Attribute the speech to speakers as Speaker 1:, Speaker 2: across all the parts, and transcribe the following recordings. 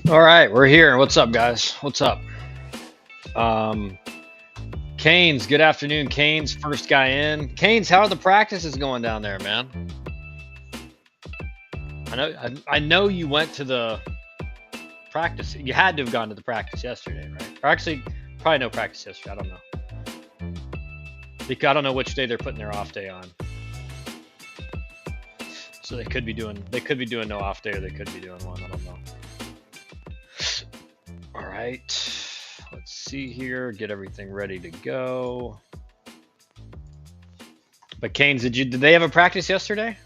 Speaker 1: All right, we're here. What's up, guys? What's up? Um, Canes, good afternoon. Canes, first guy in. Canes, how are the practices going down there, man? I know you went to the practice. You had to have gone to the practice yesterday, right? Or actually, probably no practice yesterday. I don't know. Because I don't know which day they're putting their off day on. So they could be doing no off day, or they could be doing one. I don't know. All right. Let's see here. Get everything ready to go. But Canes, did they have a practice yesterday?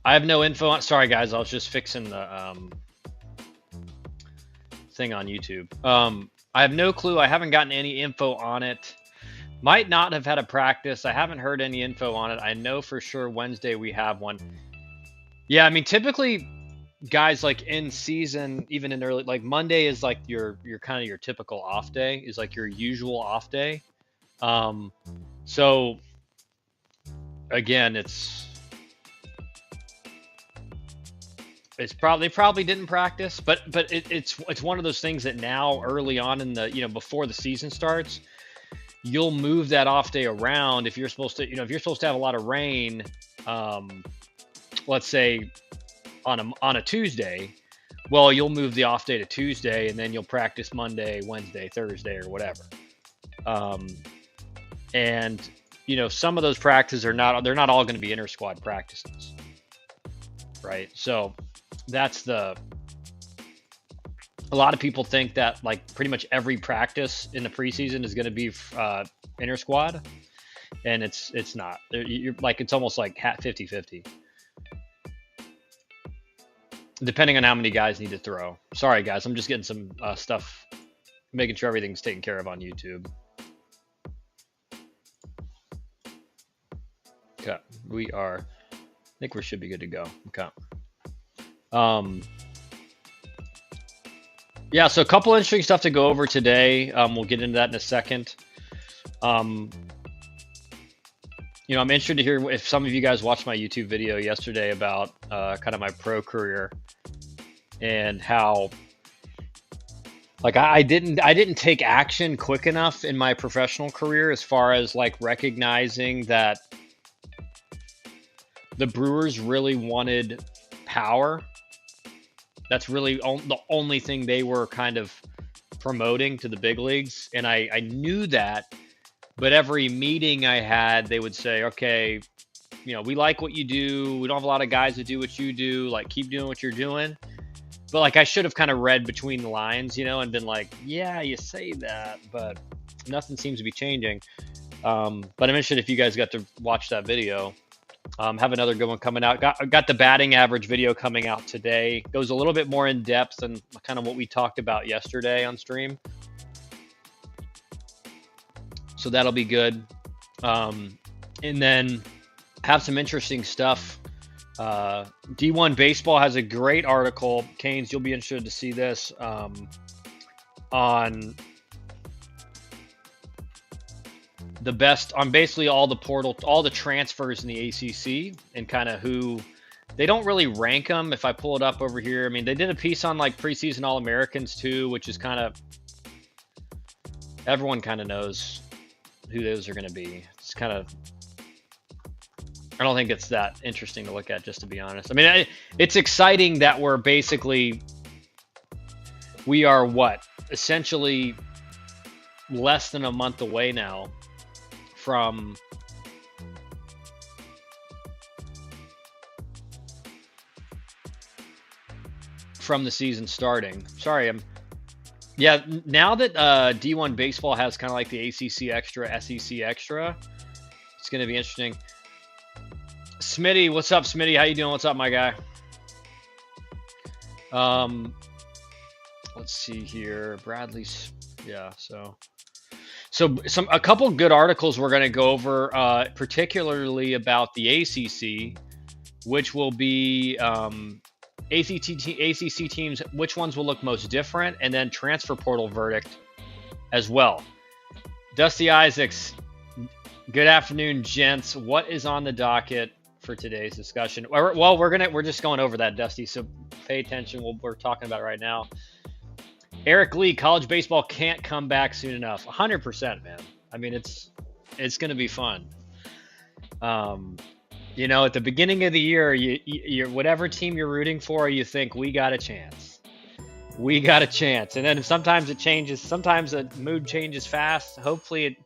Speaker 1: I have no info on. Sorry, guys. I was just fixing the thing on YouTube. I have no clue. I haven't gotten any info on it. Might not have had a practice. I haven't heard any info on it. I know for sure Wednesday we have one. Yeah, I mean, typically, guys, like in season, even in early, like Monday is like your kind of your typical off day, is like your usual off day. Um, so again, it's probably they probably didn't practice, but it's one of those things that now early on in the before the season starts, you'll move that off day around if you're supposed to if you're supposed to have a lot of rain, um, let's say on a Tuesday, well, you'll move the off day to Tuesday, and then you'll practice Monday, Wednesday, Thursday, or whatever. Um, and some of those practices they're not all going to be inter squad practices, right? So that's the a lot of people think that like pretty much every practice in the preseason is going to be inter squad, and it's not. You're like it's almost like 50-50, depending on how many guys need to throw. Sorry, guys, I'm just getting some stuff, making sure everything's taken care of on YouTube. Okay, I think we should be good to go. Okay. Um, yeah, so a couple interesting stuff to go over today. We'll get into that in a second. Um, I'm interested to hear if some of you guys watched my YouTube video yesterday about kind of my pro career and how like I didn't take action quick enough in my professional career as far as like recognizing that the Brewers really wanted power. That's really the only thing they were kind of promoting to the big leagues. And I knew that, but every meeting I had, they would say, okay, we like what you do. We don't have a lot of guys that do what you do. Like, keep doing what you're doing. But like, I should have kind of read between the lines, and been like, yeah, you say that, but nothing seems to be changing. But I'm interested if you guys got to watch that video. Have another good one coming out. Got the batting average video coming out today. Goes a little bit more in depth than kind of what we talked about yesterday on stream. So that'll be good. And then have some interesting stuff. D1 Baseball has a great article. Canes, you'll be interested to see this on the best on basically all the transfers in the ACC, and kind of who they don't really rank them. If I pull it up over here, I mean, they did a piece on like preseason All-Americans too, which is kind of everyone kind of knows who those are going to be. It's kind of I don't think it's that interesting to look at, just to be honest. I mean, it's exciting that we are essentially less than a month away now from the season starting. Sorry, Yeah, now that D1 baseball has kind of like the ACC extra, SEC extra, it's going to be interesting. Smitty, what's up, Smitty? How you doing? What's up, my guy? Um, let's see here. Bradley's, yeah. So a couple good articles we're going to go over, particularly about the ACC, which will be ACC teams, which ones will look most different, and then transfer portal verdict as well. Dusty Isaacs, good afternoon, gents. What is on the docket for today's discussion? Well, we're just going over that, Dusty. So pay attention. We're talking about it right now. Eric Lee, college baseball can't come back soon enough. 100%, man. I mean, it's going to be fun. You know, at the beginning of the year, you whatever team you're rooting for, you think we got a chance. We got a chance, and then sometimes it changes. Sometimes the mood changes fast. Hopefully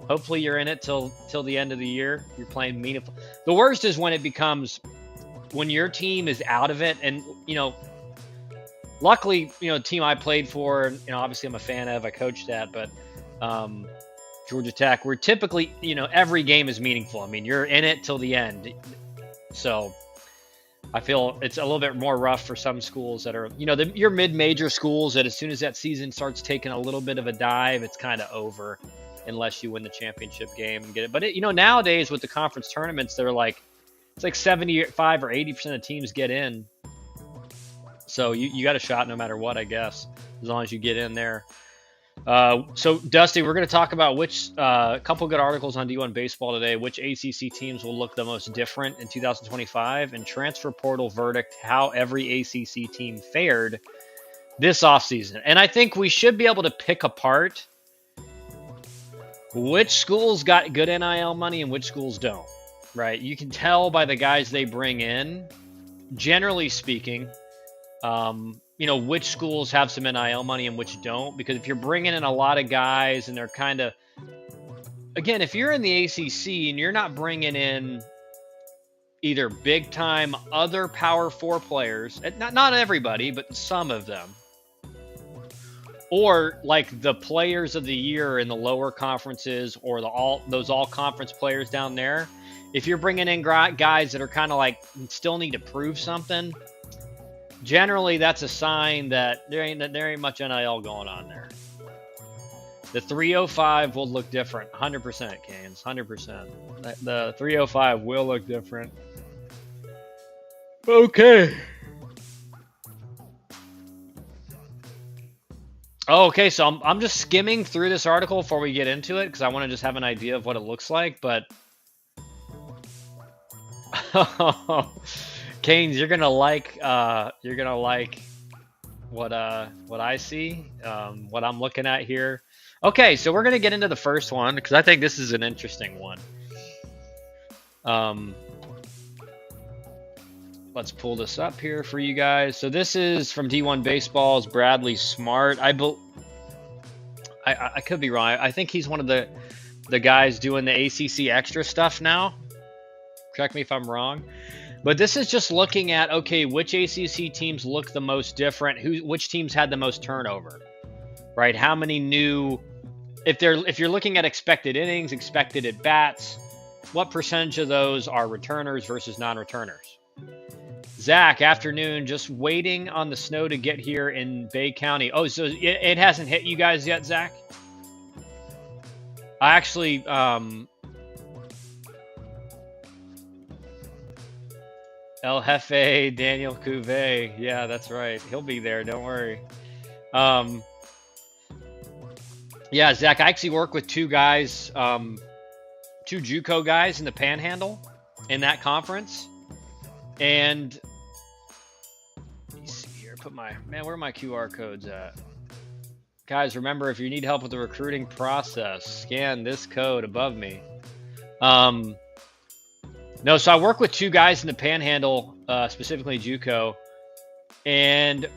Speaker 1: you're in it till the end of the year. You're playing meaningful. The worst is when it becomes when your team is out of it, and you know. Luckily, you know, the team I played for, you know, obviously I'm a fan of. I coached at, but Georgia Tech, we're typically, you know, every game is meaningful. I mean, you're in it till the end. So I feel it's a little bit more rough for some schools that are, you know, your mid-major schools that as soon as that season starts taking a little bit of a dive, it's kind of over unless you win the championship game and get it. But, you know, nowadays with the conference tournaments, they're like, it's like 75 or 80% of teams get in. So you got a shot no matter what, I guess, as long as you get in there. So, Dusty, we're going to talk about which couple good articles on D1 Baseball today, which ACC teams will look the most different in 2025, and transfer portal verdict, how every ACC team fared this offseason. And I think we should be able to pick apart which schools got good NIL money and which schools don't, right? You can tell by the guys they bring in, generally speaking, you know, which schools have some NIL money and which don't, because if you're bringing in a lot of guys and they're kind of, again, if you're in the ACC and you're not bringing in either big time other Power 4 players, not everybody, but some of them, or like the players of the year in the lower conferences or those all conference players down there, if you're bringing in guys that are kind of like still need to prove something, generally, that's a sign that there ain't much NIL going on there. The 305 will look different, 100%, Canes, 100%. The 305 will look different. Okay. Okay, so I'm just skimming through this article before we get into it because I want to just have an idea of what it looks like, but Canes, you're gonna like what I see, what I'm looking at here. Okay, so we're gonna get into the first one because I think this is an interesting one. Let's pull this up here for you guys. So this is from D1 Baseball's Bradley Smart. I could be wrong. I think he's one of the guys doing the ACC extra stuff now. Correct me if I'm wrong. But this is just looking at, okay, which ACC teams look the most different, which teams had the most turnover, right? How many new, if you're looking at expected innings, expected at bats, what percentage of those are returners versus non-returners? Zach, afternoon, just waiting on the snow to get here in Bay County. Oh, so it hasn't hit you guys yet, Zach? I actually, El Jefe, Daniel Cuvée. Yeah, that's right. He'll be there. Don't worry. Yeah, Zach, I actually work with two guys, two JUCO guys in the Panhandle in that conference. And let me see here. Where are my QR codes at? Guys, remember, if you need help with the recruiting process, scan this code above me. No, so I work with two guys in the Panhandle, specifically JUCO, and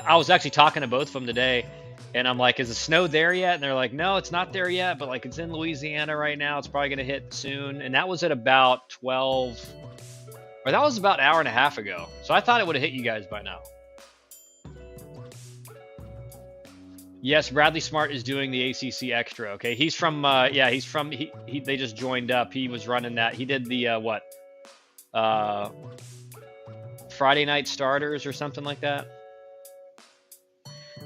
Speaker 1: I was actually talking to both of them today, and I'm like, is the snow there yet? And they're like, no, it's not there yet, but like it's in Louisiana right now. It's probably going to hit soon. And that was at about 12, or that was about an hour and a half ago. So I thought it would have hit you guys by now. Yes, Bradley Smart is doing the ACC Extra. Okay, he's from yeah, he's from he they just joined up. He was running that. He did the what? Uh Friday night starters or something like that.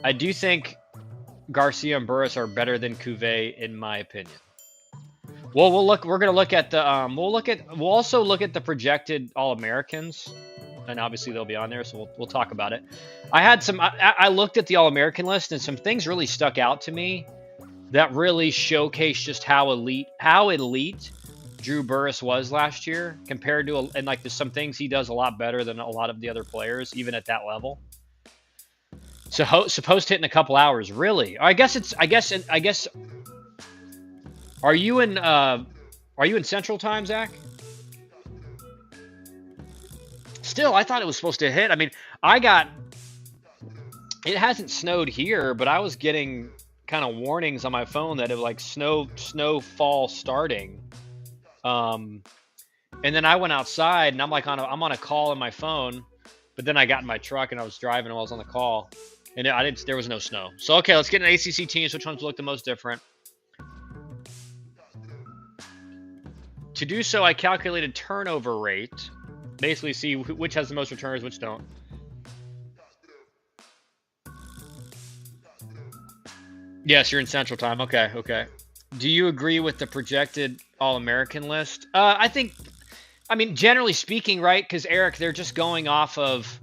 Speaker 1: I do think Garcia and Burris are better than Cuvée in my opinion. Well, we're going to look at the we'll also look at the projected All-Americans, and obviously they'll be on there, so we'll talk about it. I looked at the All-American list, and some things really stuck out to me that really showcase just how elite Drew Burris was last year compared to, and like there's some things he does a lot better than a lot of the other players, even at that level. So supposed to hit in a couple hours, really? I guess. Are you in Central Time, Zach? Still, I thought it was supposed to hit. I mean, it hasn't snowed here, but I was getting kind of warnings on my phone that it was like snowfall starting. And then I went outside and I'm on a call on my phone, but then I got in my truck and I was driving while I was on the call, and there was no snow. So okay, let's get an ACC teams. Which ones look the most different? To do so, I calculated turnover rate. Basically, see which has the most returners, which don't. Yes, you're in Central Time. Okay. Do you agree with the projected All-American list? I mean, generally speaking, right? Because Eric, they're just going off of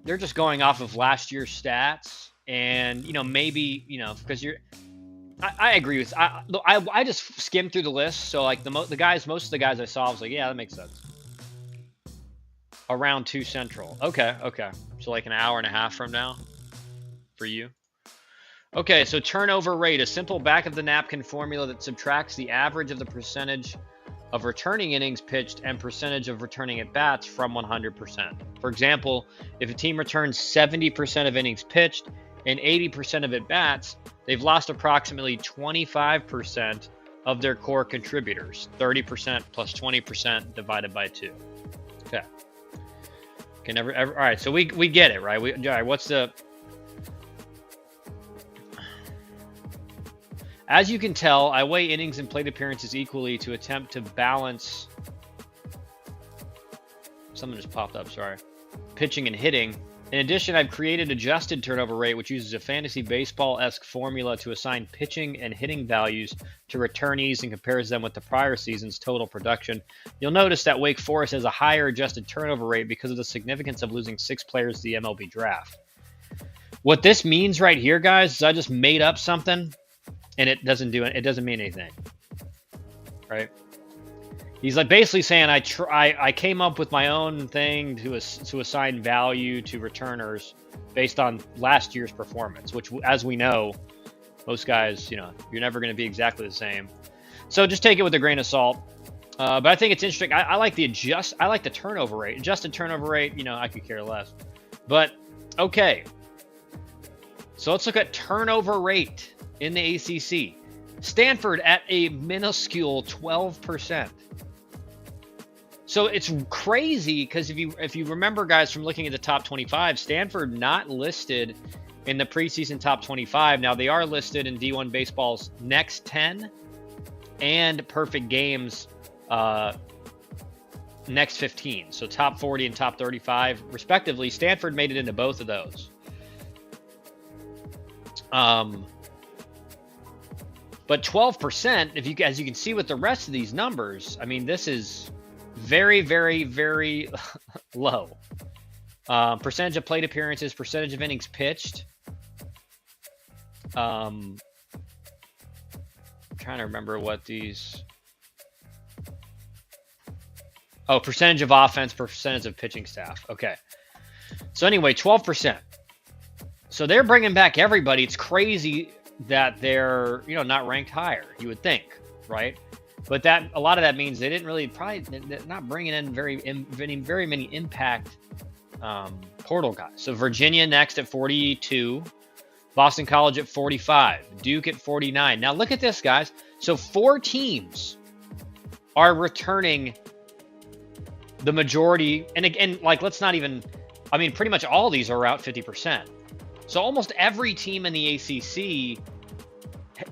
Speaker 1: last year's stats, and maybe because I agree with. I just skimmed through the list, so like most of the guys I saw, I was like, yeah, that makes sense. Around 2 Central. Okay. So like an hour and a half from now, for you. Okay, so turnover rate, a simple back of the napkin formula that subtracts the average of the percentage of returning innings pitched and percentage of returning at bats from 100%. For example, if a team returns 70% of innings pitched and 80% of at bats, they've lost approximately 25% of their core contributors. 30% plus 20% divided by 2. Okay. All right, so we get it, right? All right, what's the... As you can tell, I weigh innings and plate appearances equally to attempt to balance... Something just popped up, sorry. Pitching and hitting. In addition, I've created adjusted turnover rate, which uses a fantasy baseball-esque formula to assign pitching and hitting values to returnees and compares them with the prior season's total production. You'll notice that Wake Forest has a higher adjusted turnover rate because of the significance of losing 6 players to the MLB draft. What this means right here, guys, is I just made up something, and it doesn't mean anything, right? He's like basically saying I came up with my own thing to assign value to returners based on last year's performance, which, as we know, most guys, you're never going to be exactly the same. So just take it with a grain of salt. But I think it's interesting. I like the turnover rate. Adjusted turnover rate, I could care less. But okay. So let's look at turnover rate in the ACC. Stanford at a minuscule 12%. So it's crazy because if you remember, guys, from looking at the top 25, Stanford not listed in the preseason top 25. Now they are listed in D1 Baseball's next 10 and Perfect Games next 15. So top 40 and top 35 respectively. Stanford made it into both of those. But 12%, as you can see with the rest of these numbers, I mean, this is very, very, very low. Percentage of plate appearances, percentage of innings pitched. I'm trying to remember what these... Oh, percentage of offense, percentage of pitching staff. Okay. So anyway, 12%. So they're bringing back everybody. It's crazy that they're, not ranked higher, you would think, right? But a lot of that means they didn't really they're not bringing in very many impact portal guys. So Virginia next at 42, Boston College at 45, Duke at 49. Now look at this, guys. So 4 teams are returning the majority, and again, like let's not even. I mean, pretty much all these are out 50%. So almost every team in the ACC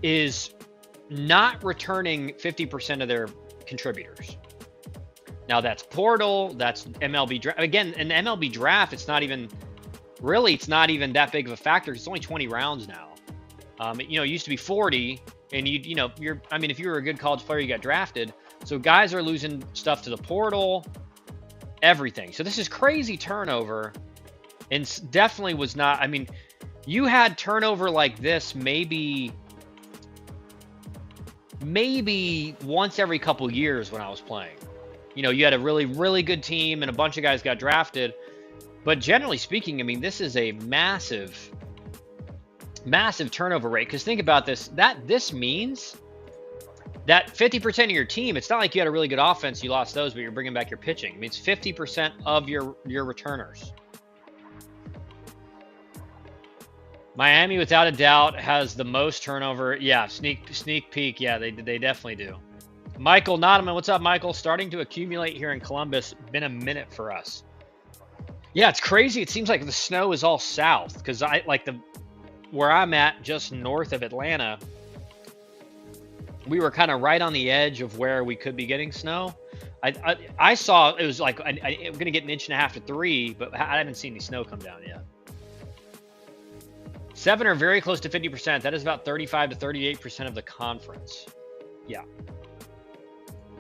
Speaker 1: is not returning 50% of their contributors. Now that's portal, that's MLB draft. Again, in the MLB draft, it's not even that big of a factor. It's only 20 rounds now. It used to be 40, and if you were a good college player, you got drafted. So guys are losing stuff to the portal, everything. So this is crazy turnover, and definitely was not. I mean, you had turnover like this maybe once every couple years when I was playing. You had a really, really good team and a bunch of guys got drafted. But generally speaking, I mean, this is a massive, massive turnover rate. Because think about this. This means that 50% of your team, it's not like you had a really good offense, you lost those, but you're bringing back your pitching. I mean, it's 50% of your returners. Miami, without a doubt, has the most turnover. Yeah, sneak peek. Yeah, they definitely do. Michael Nottman, what's up, Michael? Starting to accumulate here in Columbus. Been a minute for us. Yeah, it's crazy. It seems like the snow is all south because where I'm at, just north of Atlanta, we were kind of right on the edge of where we could be getting snow. I saw it was like I'm going to get 1.5 inches to 3, but I haven't seen any snow come down yet. 7 are very close to 50%. That is about 35 to 38% of the conference. Yeah.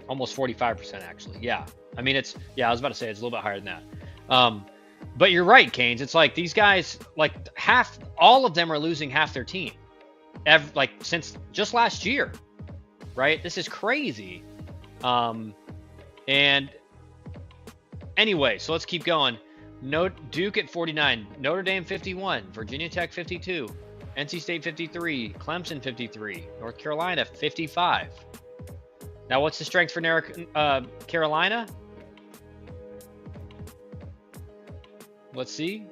Speaker 1: Almost 45% actually. Yeah. I mean, I was about to say it's a little bit higher than that. But you're right, Canes. It's like these guys, like all of them are losing half their team. Since just last year, right? This is crazy. And anyway, so let's keep going. Duke at 49, Notre Dame 51, Virginia Tech 52, NC State 53, Clemson 53, North Carolina 55. Now, what's the strength for Carolina? Let's see.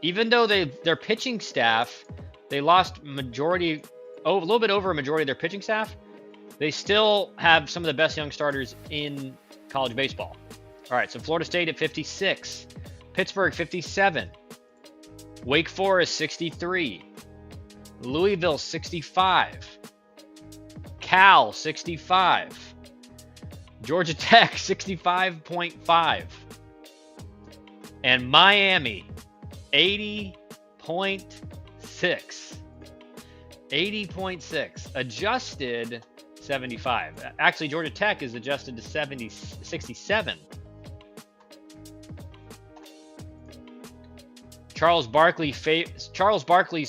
Speaker 1: Even though their pitching staff, they lost a little bit over a majority of their pitching staff, they still have some of the best young starters in college baseball. All right, so Florida State at 56, Pittsburgh 57, Wake Forest 63, Louisville 65, Cal 65, Georgia Tech 65.5, and Miami 80.6. 80.6. Adjusted 75. Actually, Georgia Tech is adjusted to 67. Charles Barkley's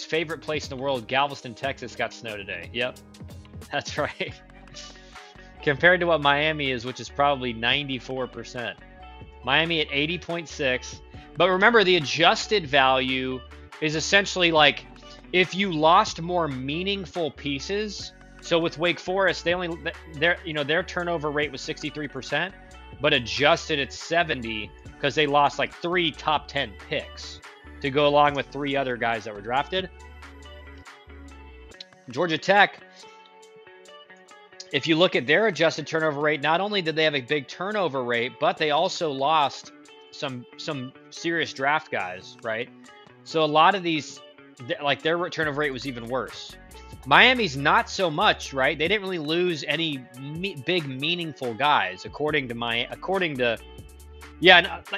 Speaker 1: favorite place in the world, Galveston, Texas, got snow today. Yep, that's right. Compared to what Miami is, which is probably 94%. Miami at 80.6. But remember, the adjusted value is essentially like if you lost more meaningful pieces. So with Wake Forest, their turnover rate was 63%, but adjusted at 70 because they lost like 3 top 10 picks to go along with 3 other guys that were drafted. Georgia Tech, if you look at their adjusted turnover rate, not only did they have a big turnover rate, but they also lost some serious draft guys, right? So a lot of these, like their turnover rate was even worse. Miami's not so much, right? They didn't really lose any big meaningful guys, according to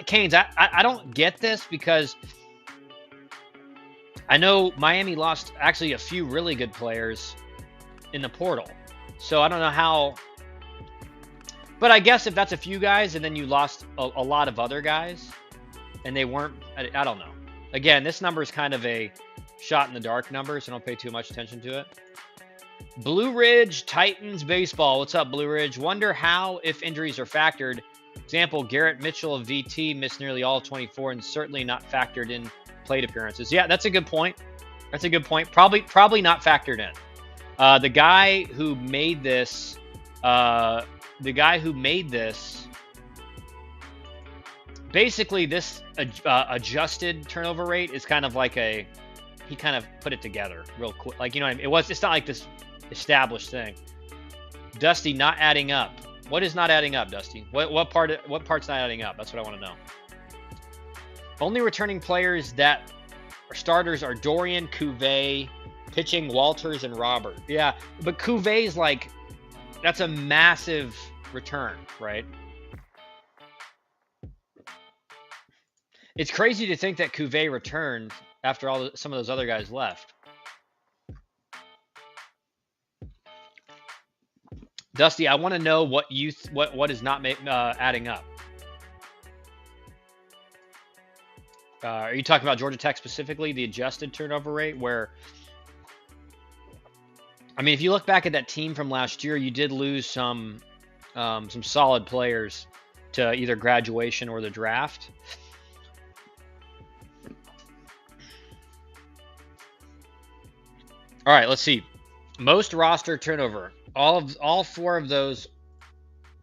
Speaker 1: Canes. I don't get this because I know Miami lost actually a few really good players in the portal. So I don't know how, but I guess if that's a few guys and then you lost a lot of other guys and they weren't, I don't know. Again, this number is kind of a shot in the dark number, so don't pay too much attention to it. Blue Ridge Titans baseball. What's up, Blue Ridge? Wonder how, if injuries are factored. Example, Garrett Mitchell of VT missed nearly all of 24 and certainly not factored in plate appearances. Yeah, that's a good point. That's a good point. Probably not factored in. The guy who made this, basically this adjusted turnover rate is kind of like he kind of put it together real quick. Like, you know what I mean? It's not like this established thing. Dusty, not adding up. What is not adding up, Dusty? What part's not adding up? That's what I want to know. Only returning players that starters are Dorian, Cuvée, pitching Walters and Robert. Yeah, but Cuvet's like, that's a massive return, right? It's crazy to think that Cuvée returned after some of those other guys left. Dusty, I want to know what what is not adding up. Are you talking about Georgia Tech specifically, the adjusted turnover rate? Where, I mean, if you look back at that team from last year, you did lose some solid players to either graduation or the draft. All right, let's see. Most roster turnover. All 4 of those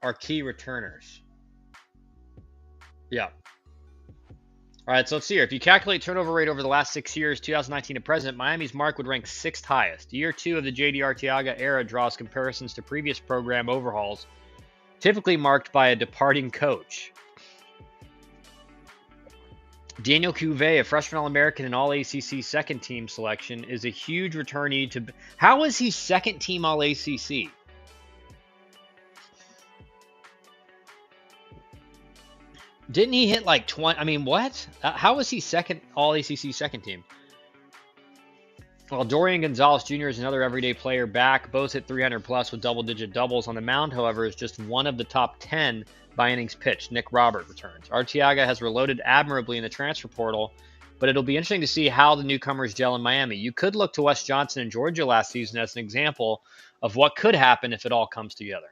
Speaker 1: are key returners. Yeah. All right, so let's see here. If you calculate turnover rate over the last 6 years, 2019 to present, Miami's mark would rank 6th highest. Year 2 of the J.D. Arteaga era draws comparisons to previous program overhauls, typically marked by a departing coach. Daniel Cuvée, a freshman All-American and All-ACC second-team selection, is a huge returnee to... How is he second-team All-ACC? Didn't he hit like 20? I mean, what? How was he second All-ACC second team? Well, Dorian Gonzalez Jr. is another everyday player back. Both hit 300-plus with double-digit doubles. On the mound, however, is just one of the top 10 by innings pitched. Nick Robert returns. Arteaga has reloaded admirably in the transfer portal, but it'll be interesting to see how the newcomers gel in Miami. You could look to Wes Johnson in Georgia last season as an example of what could happen if it all comes together.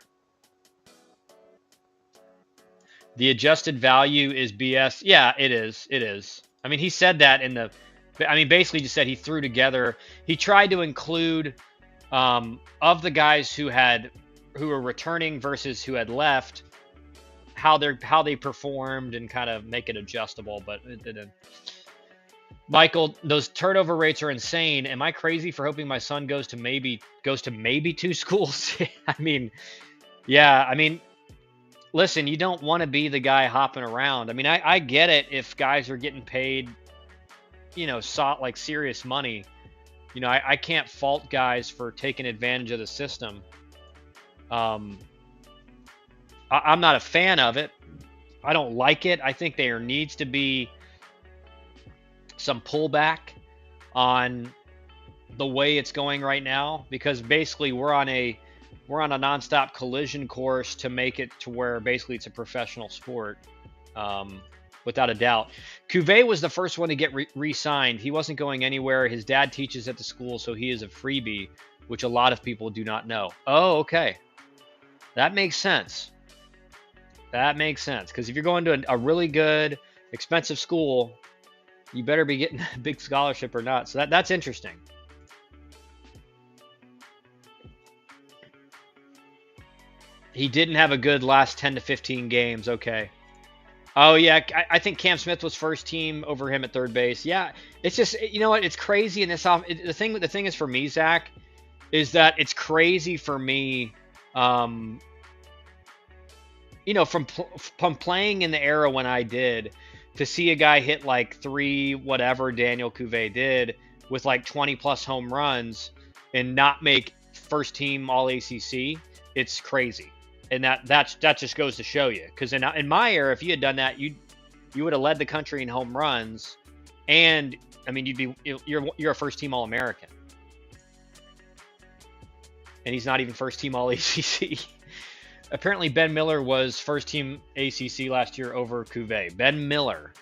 Speaker 1: The adjusted value is BS. Yeah, it is. It is. I mean, he said that in the... I mean, basically just said he threw together... He tried to include of the guys who were returning versus who had left, how they performed and kind of make it adjustable, but it didn't. Michael, those turnover rates are insane. Am I crazy for hoping my son goes to maybe 2 schools? I mean, yeah. I mean, listen, you don't want to be the guy hopping around. I mean, I get it if guys are getting paid, like serious money. I can't fault guys for taking advantage of the system. I'm not a fan of it. I don't like it. I think there needs to be some pullback on the way it's going right now, because basically we're on a nonstop collision course to make it to where basically it's a professional sport, without a doubt. Cuvée was the first one to get re-signed. He wasn't going anywhere. His dad teaches at the school, so he is a freebie, which a lot of people do not know. Oh, okay. That makes sense. That makes sense, because if you're going to a really good, expensive school, you better be getting a big scholarship or not. So that's interesting. He didn't have a good last 10 to 15 games. Okay. Oh, yeah. I think Cam Smith was first team over him at third base. Yeah. It's just, you know what? It's crazy. And the thing is for me, Zach, is that it's crazy for me, from playing in the era when I did, to see a guy hit like 3 whatever Daniel Cuvée did with like 20 plus home runs and not make first team All ACC. It's crazy. And that just goes to show you, because in my era, if you had done that, you would have led the country in home runs, and I mean you're a first team All American, and he's not even first team All ACC. Apparently Ben Miller was first team ACC last year over Cuvée. Ben Miller.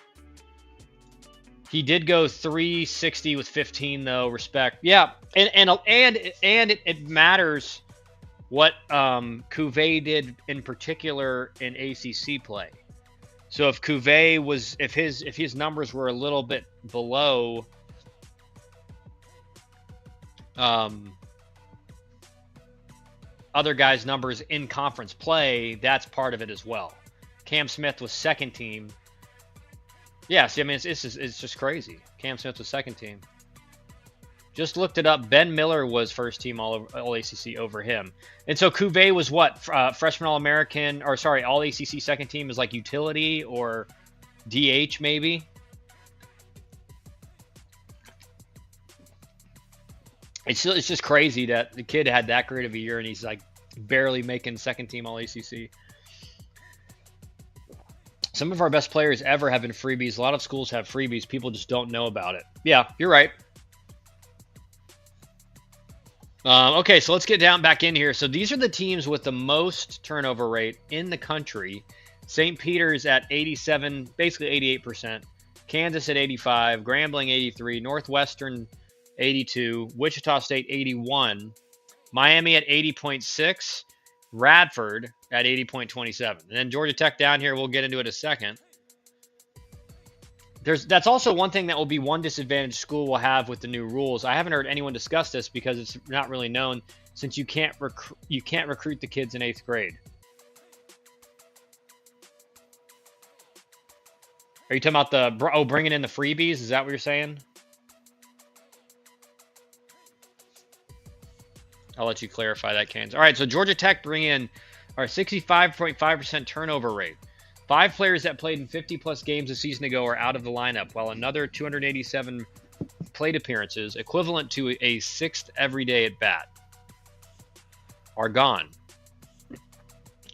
Speaker 1: He did go 360 with 15 though. Respect. Yeah, and it matters what Cuvée did in particular in ACC play. So if Cuvée was, if his numbers were a little bit below other guys' numbers in conference play, that's part of it as well. Cam Smith was second team. Yeah, see, I mean, it's just crazy. Cam Smith was second team. Just looked it up. Ben Miller was first team All ACC over him. And so Cuvée was what? Freshman All American, or sorry, All ACC second team is like utility or DH maybe. It's just crazy that the kid had that great of a year and he's like barely making second team All ACC. Some of our best players ever have been freebies. A lot of schools have freebies. People just don't know about it. Yeah, you're right. Okay, so let's get down back in here. So these are the teams with the most turnover rate in the country. St. Peter's at 87, basically 88%. Kansas at 85, Grambling 83, Northwestern 82, Wichita State 81, Miami at 80.6, Radford at 80.27. And then Georgia Tech down here, we'll get into it in a second. That's also one thing that will be one disadvantage school will have with the new rules. I haven't heard anyone discuss this because it's not really known, since you can't recruit the kids in 8th grade. Are you talking about bringing in the freebies? Is that what you're saying? I'll let you clarify that, Kansas. All right, so Georgia Tech bring in our 65.5% turnover rate. 5 players that played in 50-plus games a season ago are out of the lineup, while another 287 plate appearances, equivalent to a 6th every day at bat, are gone.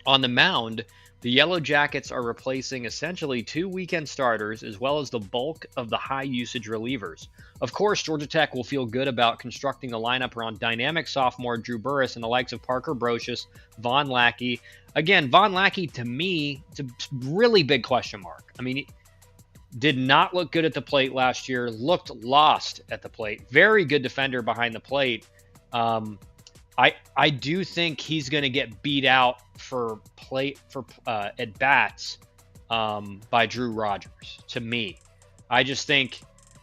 Speaker 1: On the mound, the Yellow Jackets are replacing essentially 2 weekend starters as well as the bulk of the high-usage relievers. Of course, Georgia Tech will feel good about constructing a lineup around dynamic sophomore Drew Burress and the likes of Parker Brocious, Von Lackey. Again, Von Lackey, to me, it's a really big question mark. I mean, he did not look good at the plate last year, looked lost at the plate. Very good defender behind the plate. I do think he's going to get beat out for at bats by Drew Rogers. To me, I just think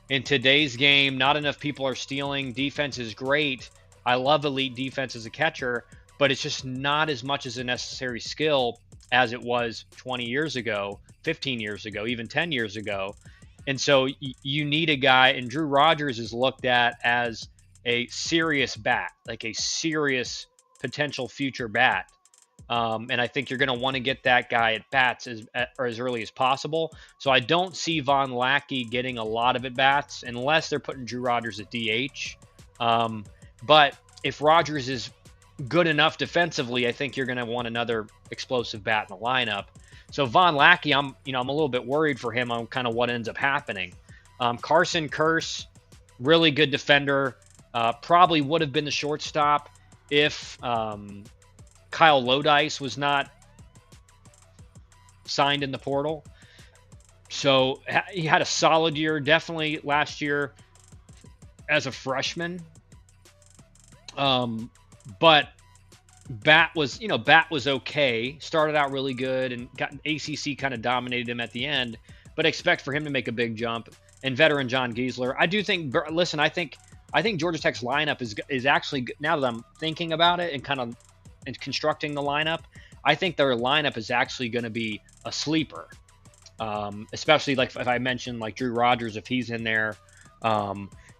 Speaker 1: in today's game, not enough people are stealing. Defense is great. I love elite defense as a catcher, but it's just not as much as a necessary skill as it was 20 years ago, 15 years ago, even 10 years ago. And so you need a guy, and Drew Rogers is looked at as a serious bat, like a serious potential future bat. And I think you're going to want to get that guy at bats as early as possible. So I don't see Von Lackey getting a lot of at bats unless they're putting Drew Rogers at DH. But if Rogers is good enough defensively, I think you're going to want another explosive bat in the lineup. So Von Lackey, I'm a little bit worried for him on kind of what ends up happening. Carson Curse, really good defender, probably would have been the shortstop if Kyle Lodice was not signed in the portal. So he had a solid year, definitely last year as a freshman. But Bat was okay. Started out really good and got ACC kind of dominated him at the end. But expect for him to make a big jump. And veteran John Giesler, I do think. Listen, I think Georgia Tech's lineup is actually, now that I'm thinking about it and kind of constructing the lineup, I think their lineup is actually going to be a sleeper. Especially like if I mentioned like Drew Rogers, if he's in there.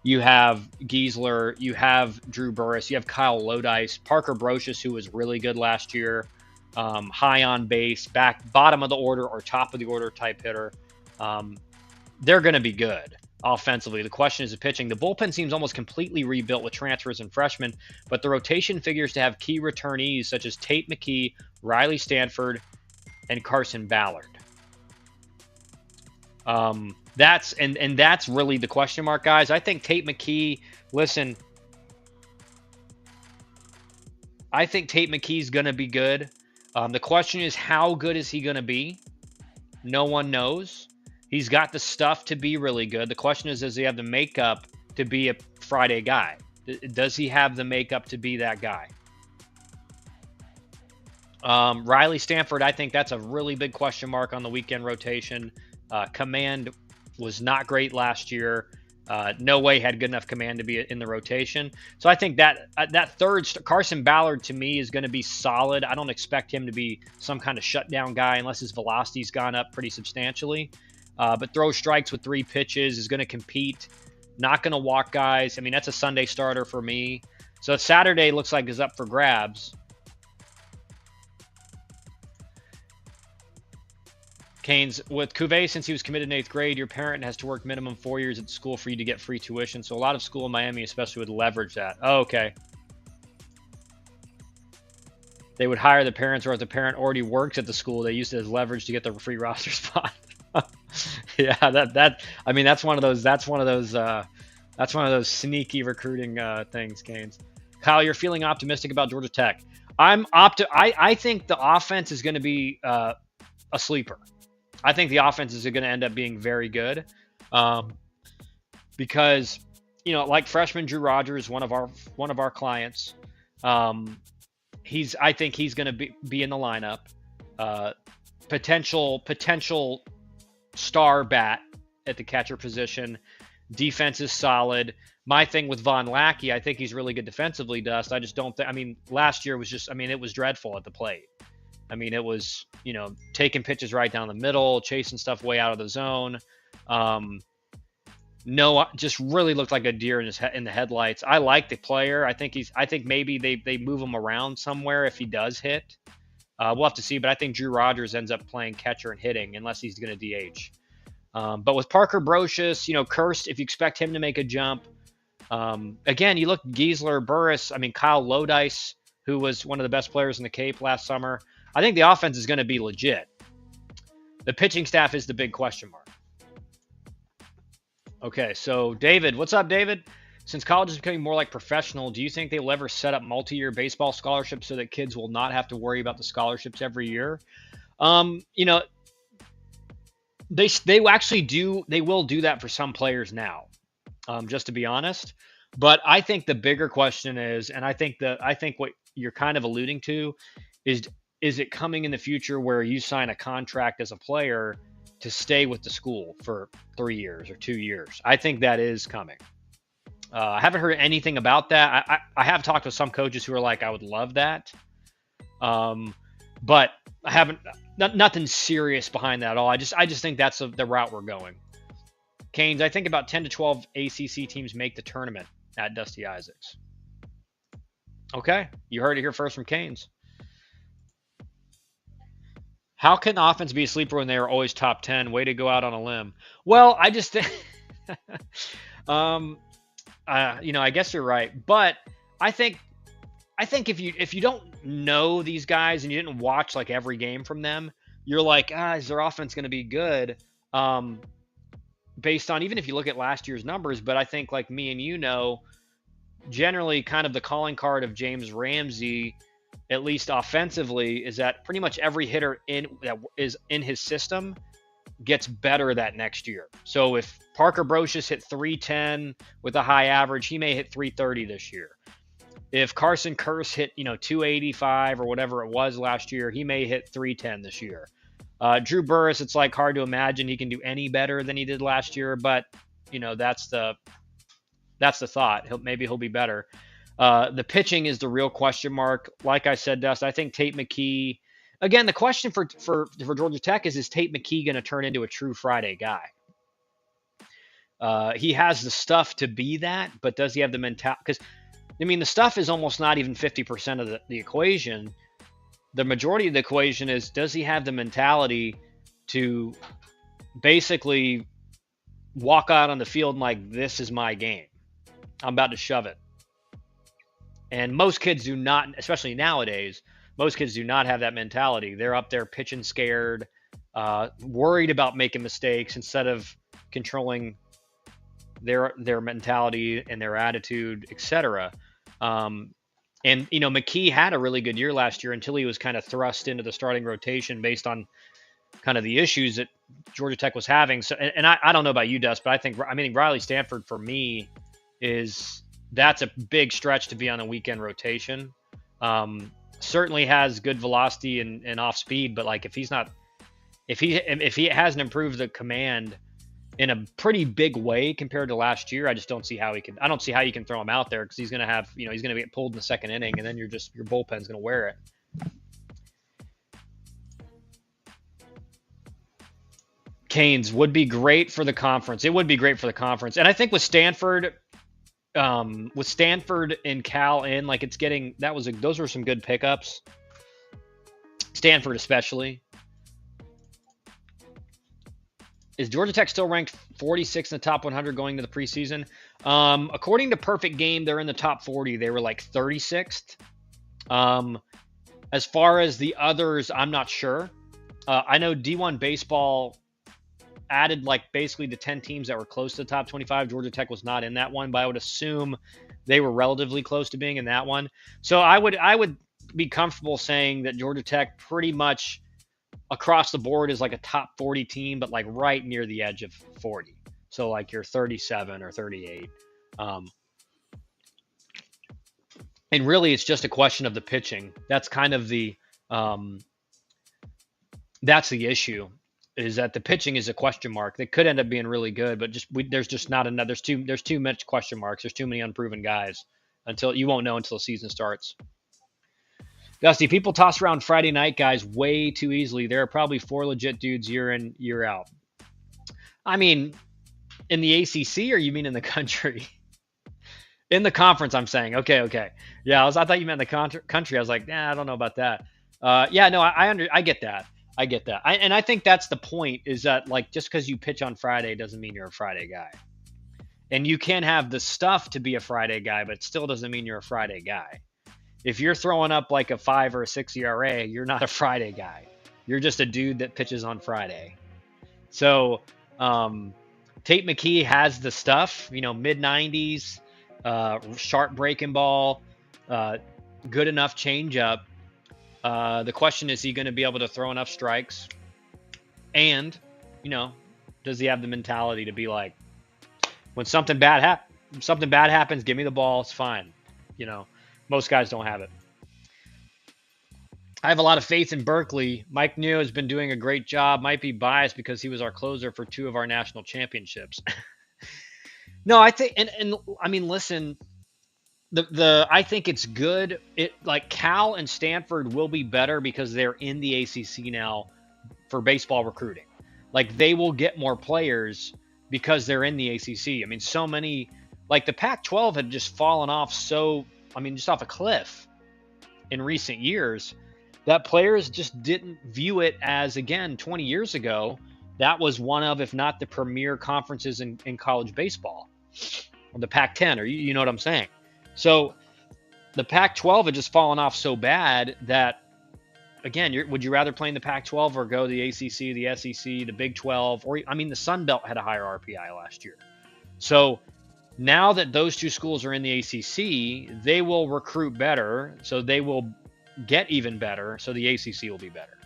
Speaker 1: You have Giesler, you have Drew Burress, you have Kyle Lodice, Parker Brocious, who was really good last year, high on base, bottom of the order or top of the order type hitter. They're going to be good offensively. The question is the pitching. The bullpen seems almost completely rebuilt with transfers and freshmen, but the rotation figures to have key returnees such as Tate McKee, Riley Stanford, and Carson Ballard. That's really the question mark, guys. I think Tate McKee, listen, I think Tate McKee's going to be good. The question is, how good is he going to be? No one knows. He's got the stuff to be really good. The question is, does he have the makeup to be a Friday guy? Does he have the makeup to be that guy? Riley Stanford, I think that's a really big question mark on the weekend rotation. Command was not great last year. No way had good enough command to be in the rotation. So I think that third, Carson Ballard, to me, is going to be solid. I don't expect him to be some kind of shutdown guy unless his velocity's gone up pretty substantially. But throw strikes with 3 pitches, is going to compete. Not going to walk guys. I mean, that's a Sunday starter for me. So Saturday looks like is up for grabs. Canes, with Cuvée, since he was committed in 8th grade, your parent has to work minimum 4 years at the school for you to get free tuition. So a lot of school in Miami, especially, would leverage that. Oh, okay. They would hire the parents, or if the parent already works at the school, they use it as leverage to get the free roster spot. Yeah, I mean, that's one of those sneaky recruiting things, Canes. Kyle, you're feeling optimistic about Georgia Tech. I think the offense is going to be a sleeper. I think the offenses are going to end up being very good, because like freshman Drew Rogers, one of our clients. I think he's going to be in the lineup. Potential star bat at the catcher position. Defense is solid. My thing with Von Lackey, I think he's really good defensively, Dust. I just don't think. I mean, last year was just. I mean, it was dreadful at the plate. I mean, it was, taking pitches right down the middle, chasing stuff way out of the zone. No, just really looked like a deer in the headlights. I like the player. I think maybe they move him around somewhere if he does hit. We'll have to see, but I think Drew Rogers ends up playing catcher and hitting unless he's going to DH. But with Parker Brocious, Kirst, if you expect him to make a jump, again, you look Giesler, Burris. I mean, Kyle Lodice, who was one of the best players in the Cape last summer. I think the offense is going to be legit. The pitching staff is the big question mark. Okay, so David, what's up, David? Since college is becoming more like professional, do you think they will ever set up multi-year baseball scholarships so that kids will not have to worry about the scholarships every year? They actually do. They will do that for some players now, just to be honest. But I think the bigger question is, and I think what you're kind of alluding to is it coming in the future where you sign a contract as a player to stay with the school for 3 years or 2 years? I think that is coming. I haven't heard anything about that. I have talked to some coaches who are like, I would love that. But I haven't, nothing serious behind that at all. I just think that's the route we're going. Canes, I think about 10 to 12 ACC teams make the tournament at Dusty Isaacs. Okay, you heard it here first from Canes. How can offense be a sleeper when they are always top 10? Way to go out on a limb. Well, I just think, I guess you're right. But I think if you don't know these guys and you didn't watch like every game from them, you're like, is their offense going to be good? Based on, even if you look at last year's numbers, but I think like me and generally kind of the calling card of James Ramsey, at least offensively, is that pretty much every hitter that is in his system gets better that next year. So if Parker Brocious hit 310 with a high average, he may hit 330 this year. If Carson Kirst hit 285 or whatever it was last year, he may hit 310 this year. Drew Burris, it's like hard to imagine he can do any better than he did last year, but that's the thought. Maybe he'll be better. The pitching is the real question mark. Like I said, Dust, I think Tate McKee. Again, the question for Georgia Tech is Tate McKee going to turn into a true Friday guy? He has the stuff to be that, but does he have the mentality? Because, the stuff is almost not even 50% of the equation. The majority of the equation is, does he have the mentality to basically walk out on the field and like, this is my game. I'm about to shove it. And most kids do not, especially nowadays, most kids do not have that mentality. They're up there pitching scared, worried about making mistakes instead of controlling their mentality and their attitude, etc. And McKee had a really good year last year until he was kind of thrust into the starting rotation based on kind of the issues that Georgia Tech was having. So, and I don't know about you, Dust, but I think Riley Stanford for me that's a big stretch to be on a weekend rotation. Certainly has good velocity and off speed, but like if he hasn't improved the command in a pretty big way compared to last year, I just don't see how he can. I don't see how you can throw him out there because he's going to have, he's going to get pulled in the second inning, and then your bullpen's going to wear it. Canes would be great for the conference. It would be great for the conference, and I think with Stanford and Cal in, like those were some good pickups. Stanford especially. Is Georgia Tech still ranked 46 in the top 100 going to the preseason? According to Perfect Game, they're in the top 40. They were like 36th. As far as the others, I'm not sure. I know D1 Baseball added like basically the 10 teams that were close to the top 25. Georgia Tech was not in that one, but I would assume they were relatively close to being in that one. So I would be comfortable saying that Georgia Tech pretty much across the board is like a top 40 team, but like right near the edge of 40. So like you're 37 or 38. And really it's just a question of the pitching. That's kind of that's the issue, is that the pitching is a question mark. They could end up being really good, but there's just not enough. There's too much question marks. There's too many unproven guys until you won't know until the season starts. Dusty, people toss around Friday night guys way too easily. There are probably 4 legit dudes year in, year out. I mean, in the ACC, or you mean in the country? In the conference, I'm saying. Okay. Yeah, I thought you meant the country. I was like, I don't know about that. Yeah, no, I get that. I get that. And I think that's the point, is that like just because you pitch on Friday doesn't mean you're a Friday guy. And you can have the stuff to be a Friday guy, but it still doesn't mean you're a Friday guy. If you're throwing up like a 5 or a 6 ERA, you're not a Friday guy. You're just a dude that pitches on Friday. So Tate McKee has the stuff, mid 90s, sharp breaking ball, good enough changeup. The question is he going to be able to throw enough strikes? And, does he have the mentality to be like, when something bad happens, give me the ball, it's fine. Most guys don't have it. I have a lot of faith in Berkeley. Mike Neo has been doing a great job. Might be biased because he was our closer for 2 of our national championships. No, I think, and I mean, listen, I think it's good. Like Cal and Stanford will be better because they're in the ACC now for baseball recruiting. Like they will get more players because they're in the ACC. I mean, so many, like the Pac-12 had just fallen off just off a cliff in recent years, that players just didn't view it as, again, 20 years ago, that was one of, if not the premier conferences in college baseball, or the Pac-10, or you know what I'm saying? So the Pac-12 had just fallen off so bad that, again, would you rather play in the Pac-12 or go to the ACC, the SEC, the Big 12, or, the Sun Belt had a higher RPI last year. So now that those 2 schools are in the ACC, they will recruit better, so they will get even better, so the ACC will be better.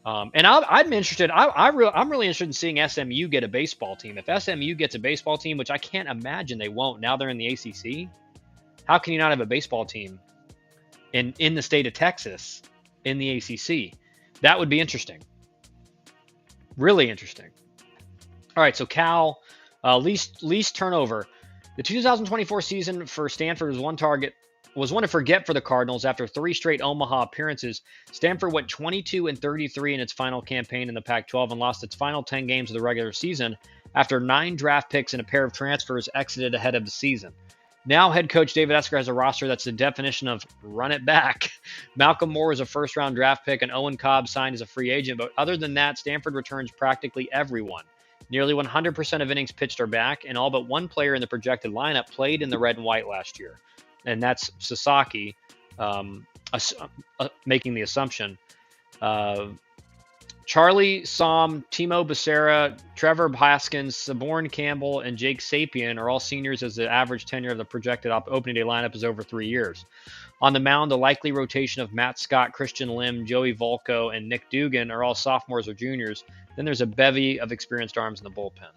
Speaker 1: And I'm interested. I'm really interested in seeing SMU get a baseball team. If SMU gets a baseball team, which I can't imagine they won't, now they're in the ACC. How can you not have a baseball team in the state of Texas in the ACC? That would be interesting. Really interesting. All right, so Cal, least turnover. The 2024 season for Stanford was one to forget for the Cardinals after 3 straight Omaha appearances. Stanford went 22-33 in its final campaign in the Pac-12 and lost its final 10 games of the regular season after 9 draft picks and a pair of transfers exited ahead of the season. Now head coach David Esker has a roster that's the definition of run it back. Malcolm Moore is a first-round draft pick and Owen Cobb signed as a free agent, but other than that, Stanford returns practically everyone. Nearly 100% of innings pitched are back, and all but one player in the projected lineup played in the red and white last year. And that's Sasaki, making the assumption. Charlie Somm, Timo Becerra, Trevor Haskins, Saborn Campbell, and Jake Sapien are all seniors as the average tenure of the projected opening day lineup is over 3 years. On the mound, the likely rotation of Matt Scott, Christian Lim, Joey Volko, and Nick Dugan are all sophomores or juniors. Then there's a bevy of experienced arms in the bullpen.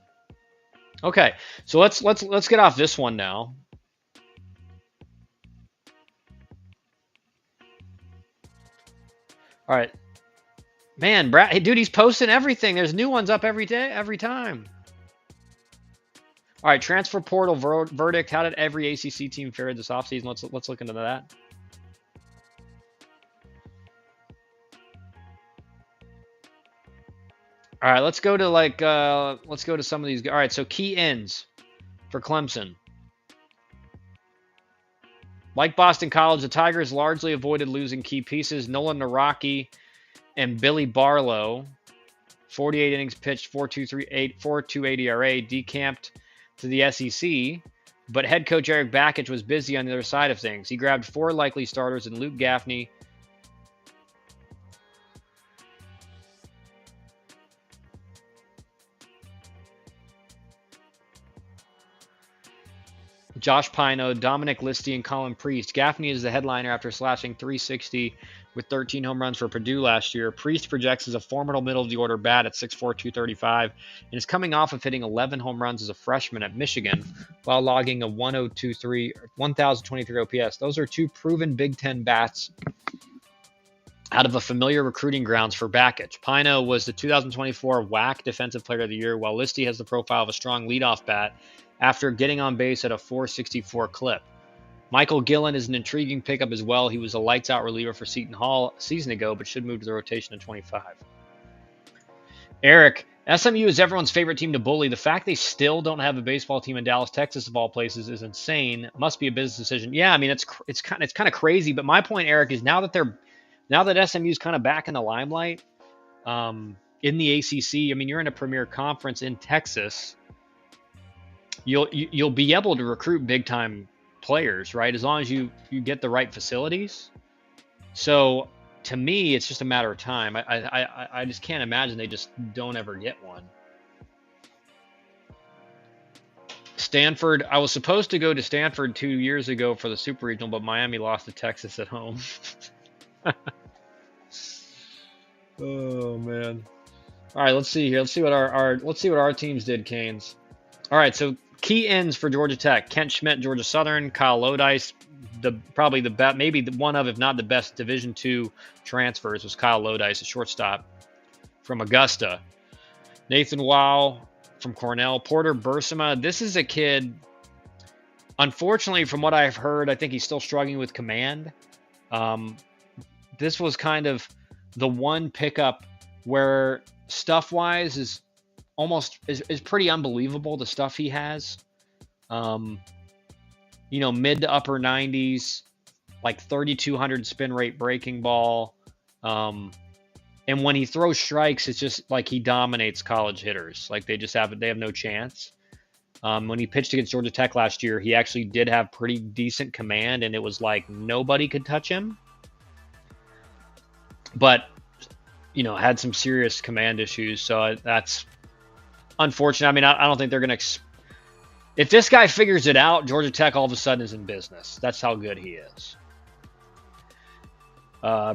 Speaker 1: Okay, so let's get off this one now. All right. Man, Brad, hey, dude, he's posting everything. There's new ones up every day, every time. All right, transfer portal verdict. How did every ACC team fare this offseason? Let's look into that. All right, let's go to some of these. All right, so key ends for Clemson. Like Boston College, the Tigers largely avoided losing key pieces. Nolan Naraki and Billy Barlow 48 innings pitched, 4.28 ERA, decamped to the SEC. But head coach Eric Bakich was busy on the other side of things. He grabbed 4 likely starters in Luke Gaffney, Josh Pino, Dominic Listy, and Colin Priest. Gaffney is the headliner after slashing 360 with 13 home runs for Purdue last year. Priest projects as a formidable middle-of-the-order bat at 6'4", 235, and is coming off of hitting 11 home runs as a freshman at Michigan while logging a 1023 OPS. Those are 2 proven Big Ten bats out of a familiar recruiting grounds for Bakich. Pino was the 2024 WAC Defensive Player of the Year, while Listy has the profile of a strong leadoff bat after getting on base at a 464 clip. Michael Gillen is an intriguing pickup as well. He was a lights-out reliever for Seton Hall a season ago, but should move to the rotation in 25. Eric, SMU is everyone's favorite team to bully. The fact they still don't have a baseball team in Dallas, Texas, of all places, is insane. Must be a business decision. Yeah, I mean it's kind of crazy. But my point, Eric, is now that SMU is kind of back in the limelight, in the ACC. I mean, you're in a premier conference in Texas. You'll be able to recruit big time players, right? As long as you get the right facilities. So to me, it's just a matter of time. I just can't imagine they just don't ever get one. Stanford, I was supposed to go to Stanford 2 years ago for the Super Regional, but Miami lost to Texas at home. Oh man. All right, let's see here. Let's see what our teams did, Canes. All right, so key ends for Georgia Tech: Kent Schmidt, Georgia Southern; Kyle Lodice, probably the best, maybe one of, if not the best, Division II transfers was Kyle Lodice, a shortstop from Augusta. Nathan Wow from Cornell; Porter Bursama. This is a kid, unfortunately, from what I've heard, I think he's still struggling with command. This was kind of the one pickup where stuff-wise is pretty unbelievable, the stuff he has. Mid to upper 90s, like 3,200 spin rate breaking ball. And when he throws strikes, it's just like he dominates college hitters. Like they have no chance. When he pitched against Georgia Tech last year, he actually did have pretty decent command, and it was like nobody could touch him. But, had some serious command issues. So that's unfortunate. I mean, I don't think they're going to... If this guy figures it out, Georgia Tech all of a sudden is in business. That's how good he is.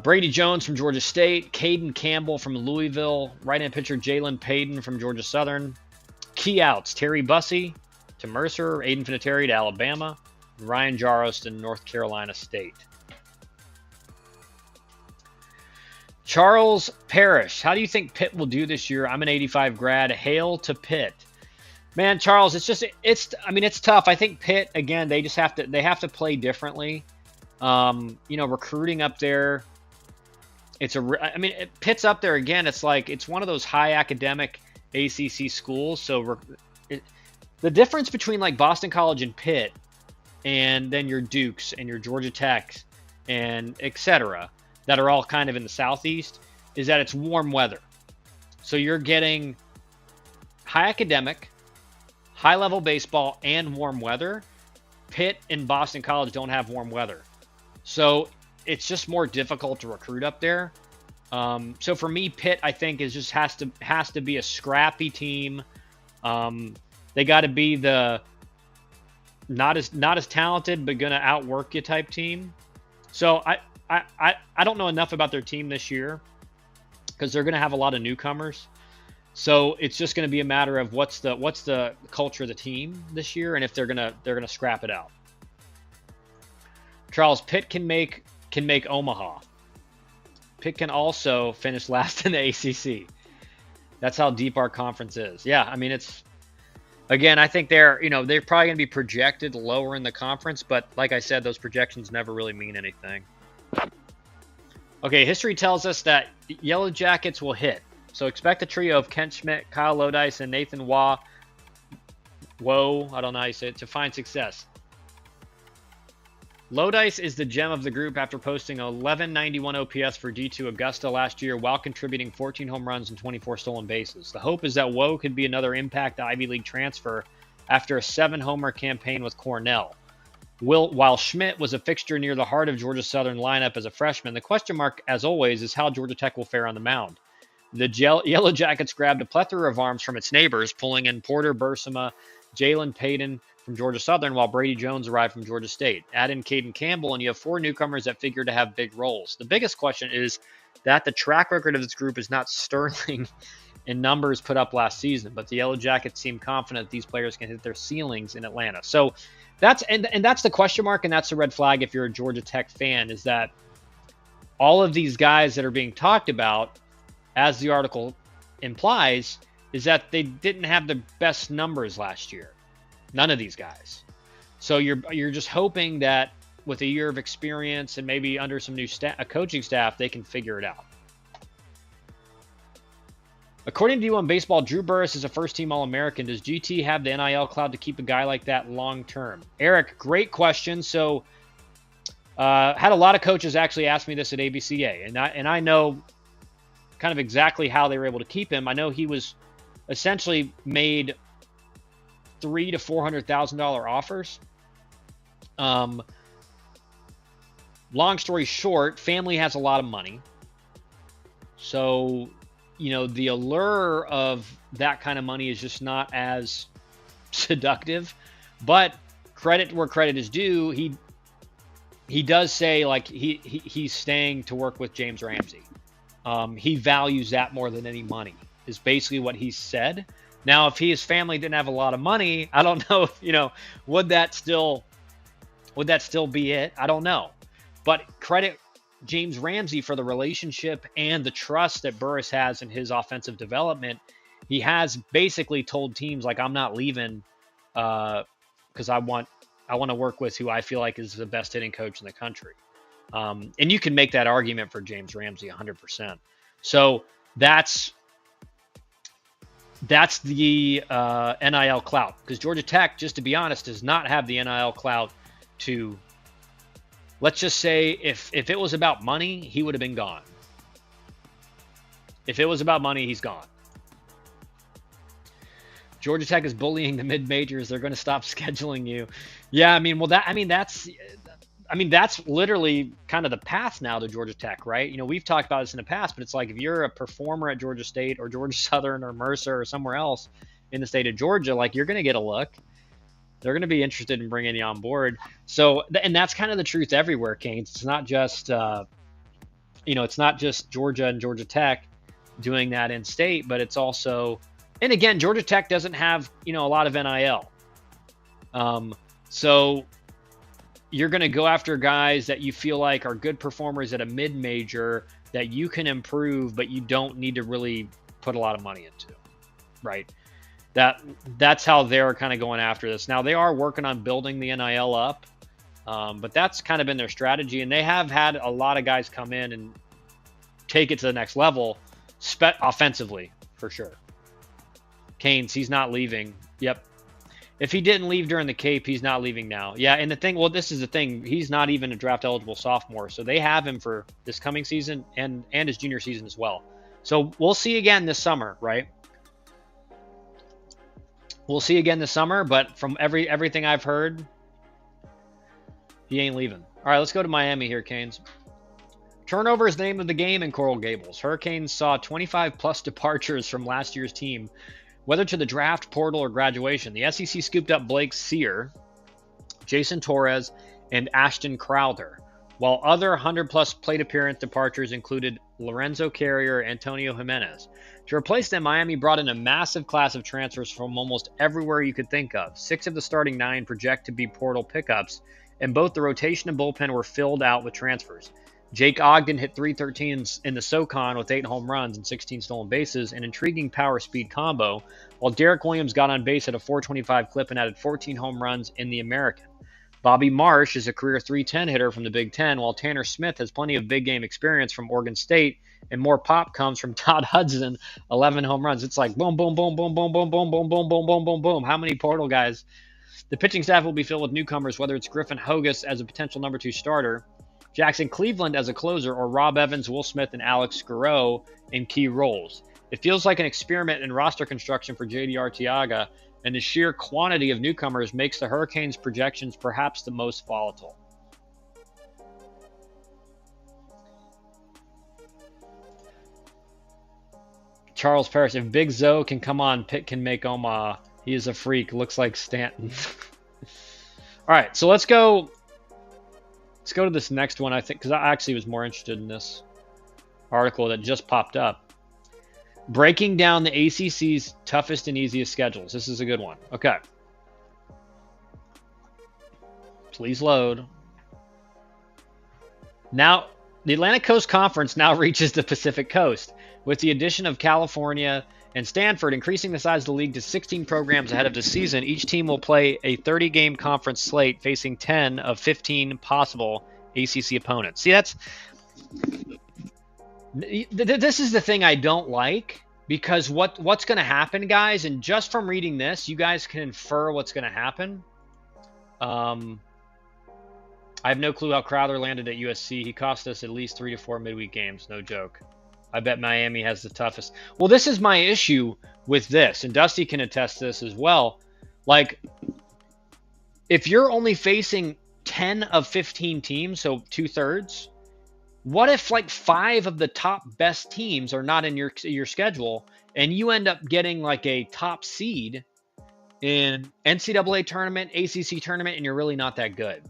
Speaker 1: Brady Jones from Georgia State. Caden Campbell from Louisville. Right-hand pitcher Jalen Payton from Georgia Southern. Key outs: Terry Bussey to Mercer. Aiden Vinatieri to Alabama. Ryan Jaros to North Carolina State. Charles Parrish, how do you think Pitt will do this year? I'm an 85 grad. Hail to Pitt. Man, Charles, it's tough. I think Pitt, again, they have to play differently. Recruiting up there, Pitt's up there again. It's like, it's one of those high academic ACC schools. So the difference between like Boston College and Pitt, and then your Dukes and your Georgia Techs and etc., that are all kind of in the Southeast, is that it's warm weather. So you're getting high academic, high level baseball, and warm weather. Pitt and Boston College don't have warm weather. So it's just more difficult to recruit up there. So for me, Pitt, I think, has to be a scrappy team. They got to be the not as talented, but gonna outwork you type team. So I don't know enough about their team this year because they're gonna have a lot of newcomers. So it's just gonna be a matter of what's the culture of the team this year, and if they're gonna scrap it out. Charles, Pitt can make Omaha. Pitt can also finish last in the ACC. That's how deep our conference is. Yeah, I mean, it's, again, I think they're probably going to be projected lower in the conference, but like I said, those projections never really mean anything. Okay, history tells us that Yellow Jackets will hit. So expect a trio of Kent Schmidt, Kyle Lodice, and Nathan I don't know how you say it, to find success. Lodice is the gem of the group after posting 1191 OPS for D2 Augusta last year while contributing 14 home runs and 24 stolen bases. The hope is that Woe could be another impact Ivy League transfer after a 7-homer campaign with Cornell. While Schmidt was a fixture near the heart of Georgia Southern lineup as a freshman, the question mark, as always, is how Georgia Tech will fare on the mound. The Yellow Jackets grabbed a plethora of arms from its neighbors, pulling in Porter Bursama, Jalen Payton from Georgia Southern, while Brady Jones arrived from Georgia State. Add in Caden Campbell, and you have 4 newcomers that figure to have big roles. The biggest question is that the track record of this group is not sterling in numbers put up last season, but the Yellow Jackets seem confident these players can hit their ceilings in Atlanta. So that's that's the question mark, and that's the red flag if you're a Georgia Tech fan, is that all of these guys that are being talked about, as the article implies, is that they didn't have the best numbers last year. None of these guys. So you're just hoping that with a year of experience and maybe under some new coaching staff, they can figure it out. According to You on Baseball, Drew Burress is a first-team All-American. Does GT have the NIL cloud to keep a guy like that long-term? Eric, great question. So had a lot of coaches actually ask me this at ABCA, and I know kind of exactly how they were able to keep him. I know he was essentially made $300,000 to $400,000 offers. Long story short, family has a lot of money, so the allure of that kind of money is just not as seductive. But credit where credit is due, he does say like he's staying to work with James Ramsey. He values that more than any money, is basically what he said. Now, if his family didn't have a lot of money, I don't know if, would that still be it? I don't know. But credit James Ramsey for the relationship and the trust that Burress has in his offensive development. He has basically told teams like, I'm not leaving because I want to work with who I feel like is the best hitting coach in the country. And you can make that argument for James Ramsey 100%. So that's the NIL clout, because Georgia Tech, just to be honest, does not have the NIL clout to, let's just say, if it was about money, he would have been gone. If it was about money, he's gone. Georgia Tech is bullying the mid-majors. They're going to stop scheduling you. Yeah, that's literally kind of the path now to Georgia Tech, right? We've talked about this in the past, but it's like if you're a performer at Georgia State or Georgia Southern or Mercer or somewhere else in the state of Georgia, like you're going to get a look. They're going to be interested in bringing you on board. So, and that's kind of the truth everywhere, Canes. It's not just, it's not just Georgia and Georgia Tech doing that in state, but it's also, and again, Georgia Tech doesn't have, a lot of NIL. So you're going to go after guys that you feel like are good performers at a mid-major that you can improve, but you don't need to really put a lot of money into, right? That's how they're kind of going after this. Now, they are working on building the NIL up, but that's kind of been their strategy, and they have had a lot of guys come in and take it to the next level, offensively, for sure. Canes, he's not leaving. Yep. If he didn't leave during the Cape, he's not leaving now. Yeah, and this is the thing. He's not even a draft-eligible sophomore, so they have him for this coming season and his junior season as well. So we'll see again this summer, right? We'll see again this summer, but from everything I've heard, he ain't leaving. All right, let's go to Miami here, Canes. Turnover is the name of the game in Coral Gables. Hurricanes saw 25-plus departures from last year's team, whether to the draft, portal, or graduation. The SEC scooped up Blake Sear, Jason Torres, and Ashton Crowther, while other 100-plus plate appearance departures included Lorenzo Carrier, Antonio Jimenez. To replace them, Miami brought in a massive class of transfers from almost everywhere you could think of. 6 of the starting 9 project to be portal pickups, and both the rotation and bullpen were filled out with transfers. Jake Ogden hit .313 in the SoCon with 8 home runs and 16 stolen bases, an intriguing power-speed combo, while Derek Williams got on base at a .425 clip and added 14 home runs in the American. Bobby Marsh is a career .310 hitter from the Big Ten, while Tanner Smith has plenty of big game experience from Oregon State, and more pop comes from Todd Hudson, 11 home runs. It's like boom, boom, boom, boom, boom, boom, boom, boom, boom, boom, boom, boom, boom, boom. How many portal guys The pitching staff will be filled with newcomers, whether it's Griffin Hogus as a potential number 2 starter, Jackson Cleveland as a closer, or Rob Evans, Will Smith, and Alex Guerrero in key roles. It feels like an experiment in roster construction for JD Arteaga, and the sheer quantity of newcomers makes the Hurricanes' projections perhaps the most volatile. Charles Parrish, if Big Zoe can come on, Pitt can make Omaha. He is a freak. Looks like Stanton. All right, so let's go to this next one, I think, because I actually was more interested in this article that just popped up. Breaking down the ACC's toughest and easiest schedules. This is a good one. Okay. Please load. Now, the Atlantic Coast Conference now reaches the Pacific Coast, with the addition of California and Stanford increasing the size of the league to 16 programs ahead of the season. Each team will play a 30-game conference slate facing 10 of 15 possible ACC opponents. See, this is the thing I don't like, because what's going to happen, guys, and just from reading this, you guys can infer what's going to happen. I have no clue how Crowther landed at USC. He cost us at least 3 to 4 midweek games. No joke. I bet Miami has the toughest. Well, this is my issue with this, and Dusty can attest to this as well. Like, if you're only facing 10 of 15 teams, so 2/3, what if like 5 of the top best teams are not in your schedule, and you end up getting like a top seed in NCAA tournament, ACC tournament, and you're really not that good?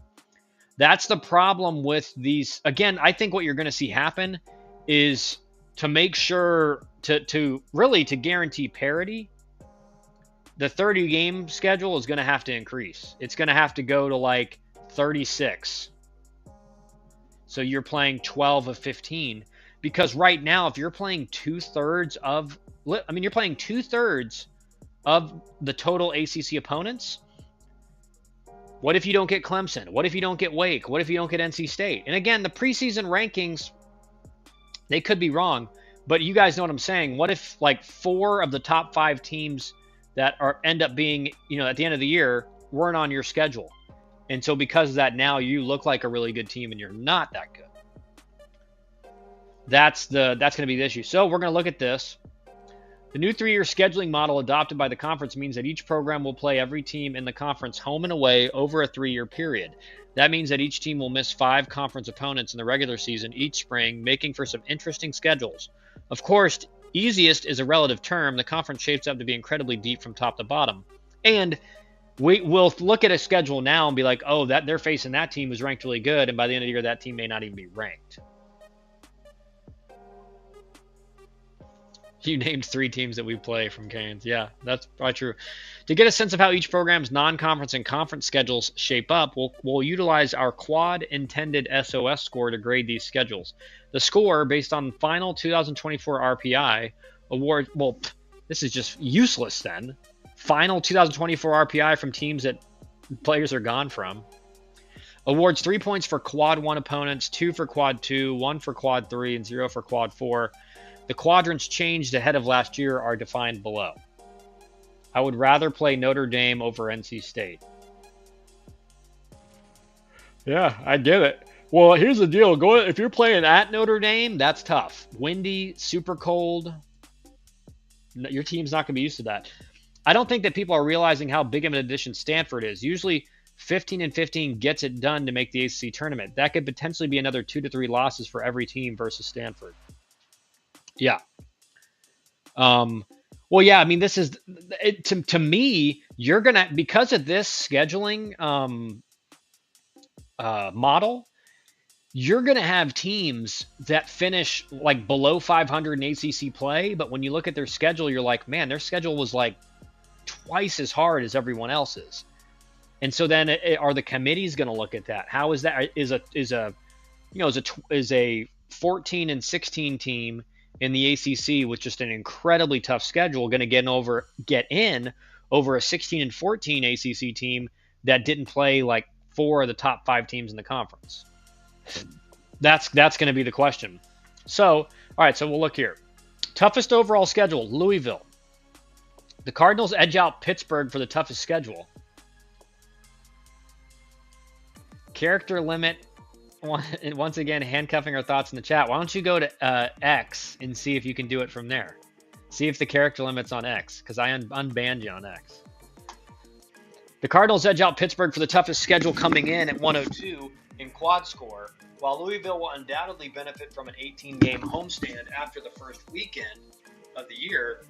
Speaker 1: That's the problem with these. Again, I think what you're going to see happen is, to make sure to really guarantee parity, the 30-game schedule is going to have to increase. It's going to have to go to like 36. So you're playing 12 of 15, because right now, if you're playing 2/3 of, you're playing 2/3 of the total ACC opponents. What if you don't get Clemson? What if you don't get Wake? What if you don't get NC State? And again, the preseason rankings, they could be wrong, but you guys know what I'm saying. What if like 4 of the top 5 teams that end up being, at the end of the year weren't on your schedule? And so because of that, now you look like a really good team and you're not that good. That's going to be the issue. So we're going to look at this. The new 3-year scheduling model adopted by the conference means that each program will play every team in the conference home and away over a 3-year period. That means that each team will miss 5 conference opponents in the regular season each spring, making for some interesting schedules. Of course, easiest is a relative term. The conference shapes up to be incredibly deep from top to bottom. And we'll look at a schedule now and be like, oh, that they're facing that team who's ranked really good, and by the end of the year, that team may not even be ranked. You named 3 teams that we play from Canes. Yeah, that's probably true. To get a sense of how each program's non-conference and conference schedules shape up, we'll utilize our quad intended SOS score to grade these schedules. The score, based on final 2024 RPI, award. Well, this is just useless then. Final 2024 RPI from teams that players are gone from. Awards 3 points for quad 1 opponents, 2 for quad 2, 1 for quad 3, and 0 for quad 4. The quadrants changed ahead of last year are defined below. I would rather play Notre Dame over NC State. Yeah, I get it. Well, here's the deal. If you're playing at Notre Dame, that's tough. Windy, super cold. Your team's not going to be used to that. I don't think that people are realizing how big of an addition Stanford is. Usually 15-15 gets it done to make the ACC tournament. That could potentially be another 2 to 3 losses for every team versus Stanford. Yeah. Well, yeah, I mean, this is to me, you're going to, because of this scheduling model, you're going to have teams that finish like below 500 in ACC play. But when you look at their schedule, you're like, man, their schedule was like twice as hard as everyone else's. And so then are the committees going to look at that? How is that? Is a 14 and 16 team in the ACC with just an incredibly tough schedule going to get in over a 16 and 14 ACC team that didn't play like 4 of the top 5 teams in the conference? That's going to be the question. So, all right, so we'll look here. Toughest overall schedule, Louisville. The Cardinals edge out Pittsburgh for the toughest schedule. character limit. Once again, handcuffing our thoughts in the chat. Why don't you go to X and see if you can do it from there? See if the character limit's on X, because I unbanned you on X. The Cardinals edge out Pittsburgh for the toughest schedule coming in at 102 in quad score, while Louisville will undoubtedly benefit from an 18-game homestand after the first weekend of the year.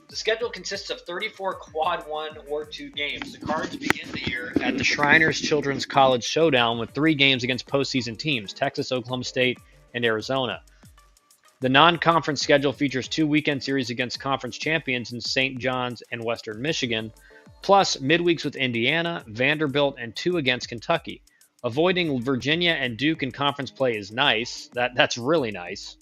Speaker 1: The schedule consists of 34 quad 1 or 2 games. The Cards begin the year at the Shriners Children's College Showdown with 3 games against postseason teams, Texas, Oklahoma State, and Arizona. The non-conference schedule features 2 weekend series against conference champions in St. John's and Western Michigan, plus midweeks with Indiana, Vanderbilt, and 2 against Kentucky. Avoiding Virginia and Duke in conference play is nice. That's really nice.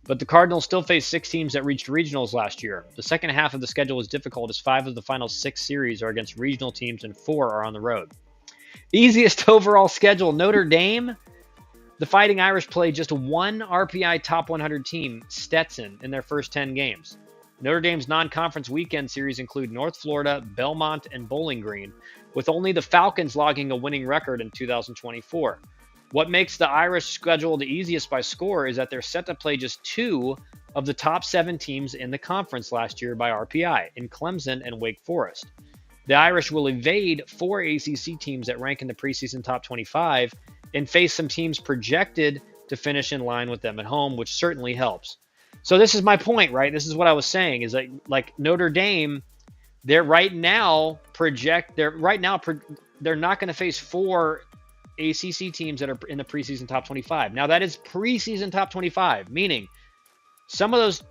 Speaker 1: But the Cardinals still face 6 teams that reached regionals last year. The second half of the schedule is difficult as 5 of the final 6 series are against regional teams and 4 are on the road. Easiest overall schedule, Notre Dame. The Fighting Irish play just one RPI top 100 team, Stetson, in their first 10 games. Notre Dame's non-conference weekend series include North Florida, Belmont, and Bowling Green, with only the Falcons logging a winning record in 2024. What makes the Irish schedule the easiest by score is that they're set to play just 2 of the top 7 teams in the conference last year by RPI, in Clemson and Wake Forest. The Irish will evade 4 ACC teams that rank in the preseason top 25 and face some teams projected to finish in line with them at home, which certainly helps. So this is my point, right? This is what I was saying, is that like Notre Dame, they're not going to face 4 ACC teams that are in the preseason top 25. Now that is preseason top 25, meaning some of those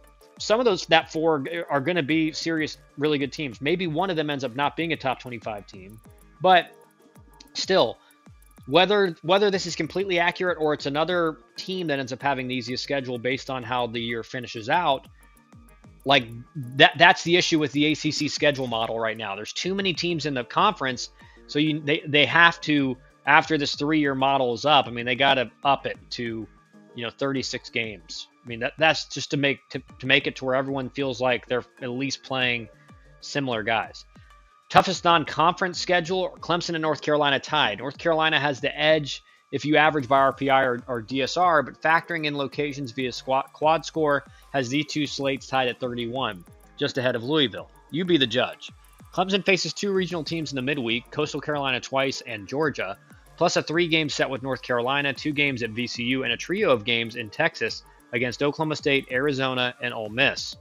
Speaker 1: that 4 are going to be serious, really good teams. Maybe one of them ends up not being a top 25 team, but still, whether this is completely accurate or it's another team that ends up having the easiest schedule based on how the year finishes out, like that's the issue with the ACC schedule model right now. There's too many teams in the conference, so they have to, after this 3-year model is up, I mean, they got to up it to 36 games. I mean, that's just to make it to where everyone feels like they're at least playing similar guys. Toughest non-conference schedule, Clemson and North Carolina tied. North Carolina has the edge if you average by RPI or DSR, but factoring in locations via quad score has these 2 slates tied at 31, just ahead of Louisville. You be the judge. Clemson faces 2 regional teams in the midweek, Coastal Carolina twice and Georgia, plus a 3-game set with North Carolina, 2 games at VCU, and a trio of games in Texas against Oklahoma State, Arizona, and Ole Miss.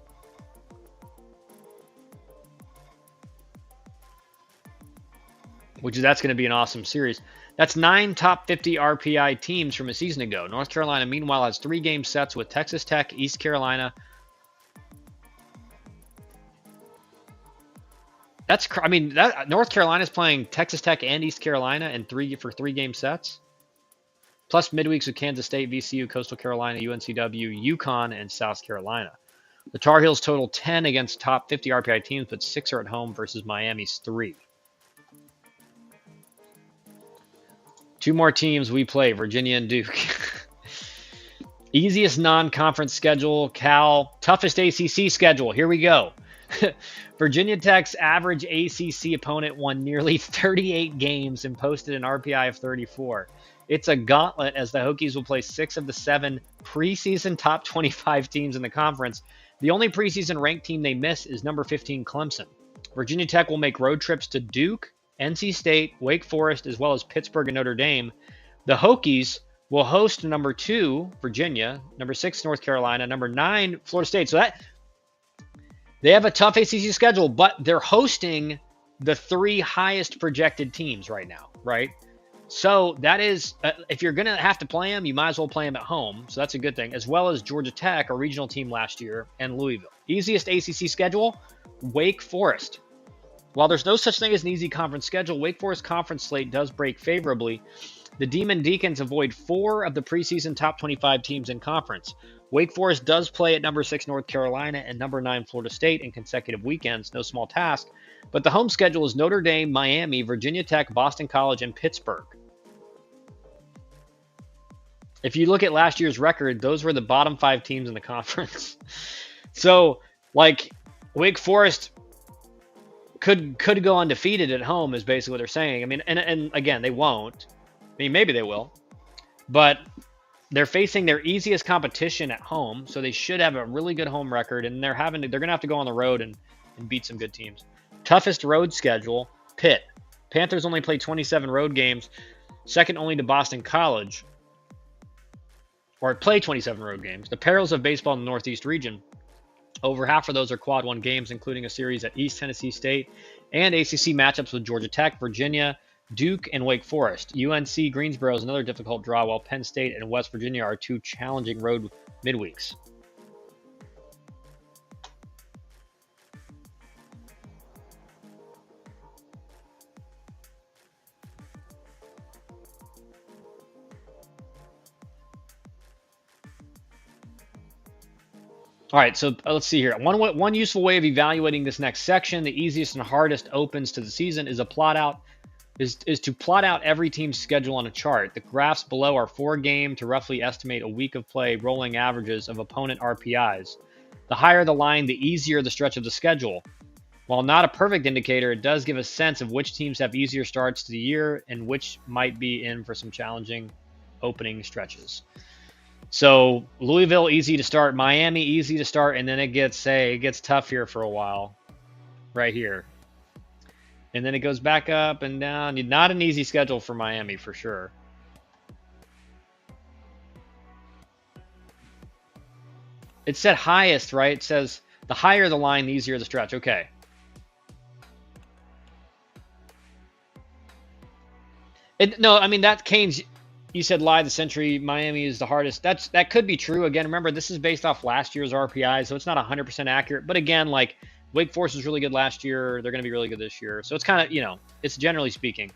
Speaker 1: That's going to be an awesome series. That's 9 top 50 RPI teams from a season ago. North Carolina, meanwhile, has 3-game sets with Texas Tech, East Carolina. North Carolina's playing Texas Tech and East Carolina and 3-game sets. Plus midweeks with Kansas State, VCU, Coastal Carolina, UNCW, UConn, and South Carolina. The Tar Heels total 10 against top 50 RPI teams, but 6 are at home versus Miami's 3. 2 more teams we play, Virginia and Duke. Easiest non-conference schedule, Cal. Toughest ACC schedule, here we go. Virginia Tech's average ACC opponent won nearly 38 games and posted an RPI of 34. It's a gauntlet as the Hokies will play 6 of the 7 preseason top 25 teams in the conference. The only preseason ranked team they miss is number 15 Clemson. Virginia Tech will make road trips to Duke, NC State, Wake Forest, as well as Pittsburgh and Notre Dame. The Hokies will host number 2 Virginia, number 6 North Carolina, number 9 Florida State. So they have a tough ACC schedule, but they're hosting the 3 highest projected teams right now, right? So that is, if you're going to have to play them, you might as well play them at home. So that's a good thing, as well as Georgia Tech, a regional team last year, and Louisville. Easiest ACC schedule, Wake Forest. While there's no such thing as an easy conference schedule, Wake Forest conference slate does break favorably. The Demon Deacons avoid 4 of the preseason top 25 teams in conference. Wake Forest does play at number 6 North Carolina and number 9 Florida State in consecutive weekends, no small task. But the home schedule is Notre Dame, Miami, Virginia Tech, Boston College, and Pittsburgh. If you look at last year's record, those were the bottom 5 teams in the conference. So, Wake Forest could go undefeated at home is basically what they're saying. I mean, and again, they won't. mean, maybe they will, but they're facing their easiest competition at home, so they should have a really good home record, and they're gonna have to go on the road and beat some good teams. Toughest road schedule: Pitt. Panthers only play 27 road games, second only to Boston College, or play 27 road games. The perils of baseball in the Northeast region: over half of those are Quad 1 games, including a series at East Tennessee State and ACC matchups with Georgia Tech, Virginia, Duke, and Wake Forest. UNC Greensboro is another difficult draw, while Penn State and West Virginia are two challenging road midweeks. All right, so let's see here. One useful way of evaluating this next section, the easiest and hardest opens to the season, is to plot out every team's schedule on a chart. The graphs below are 4-game to roughly estimate a week of play rolling averages of opponent RPIs. The higher the line, the easier the stretch of the schedule. While not a perfect indicator, it does give a sense of which teams have easier starts to the year and which might be in for some challenging opening stretches. So Louisville, easy to start. Miami, easy to start, and then it gets tough here for a while, right here. And then it goes back up and down. Not an easy schedule for Miami, for sure. It said highest, right? It says the higher the line, the easier the stretch. Okay. No, I mean, that Canes, you said lie the century, Miami is the hardest. That could be true. Again, remember, this is based off last year's RPI, so it's not 100% accurate. But again, like, Wake Forest was really good last year. They're going to be really good this year. So it's kind of, it's generally speaking.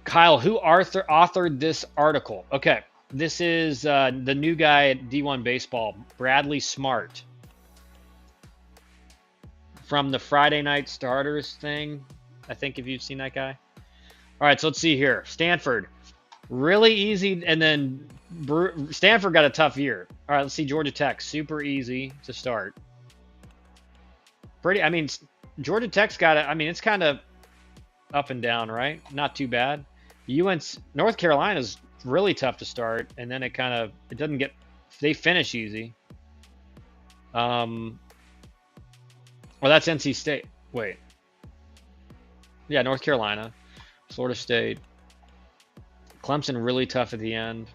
Speaker 1: Kyle, who authored this article? Okay, this is the new guy at D1 Baseball, Bradley Smart. From the Friday Night Starters thing. I think if you've seen that guy. All right, so let's see here. Stanford, really easy, and then Stanford got a tough year. All right, let's see Georgia Tech, super easy to start. I mean, Georgia Tech's got it. I mean, it's kind of up and down, right? Not too bad. North Carolina's really tough to start, and then it doesn't get. They finish easy. Well, that's NC State. Wait. Yeah, North Carolina, Florida State, Clemson really tough at the end.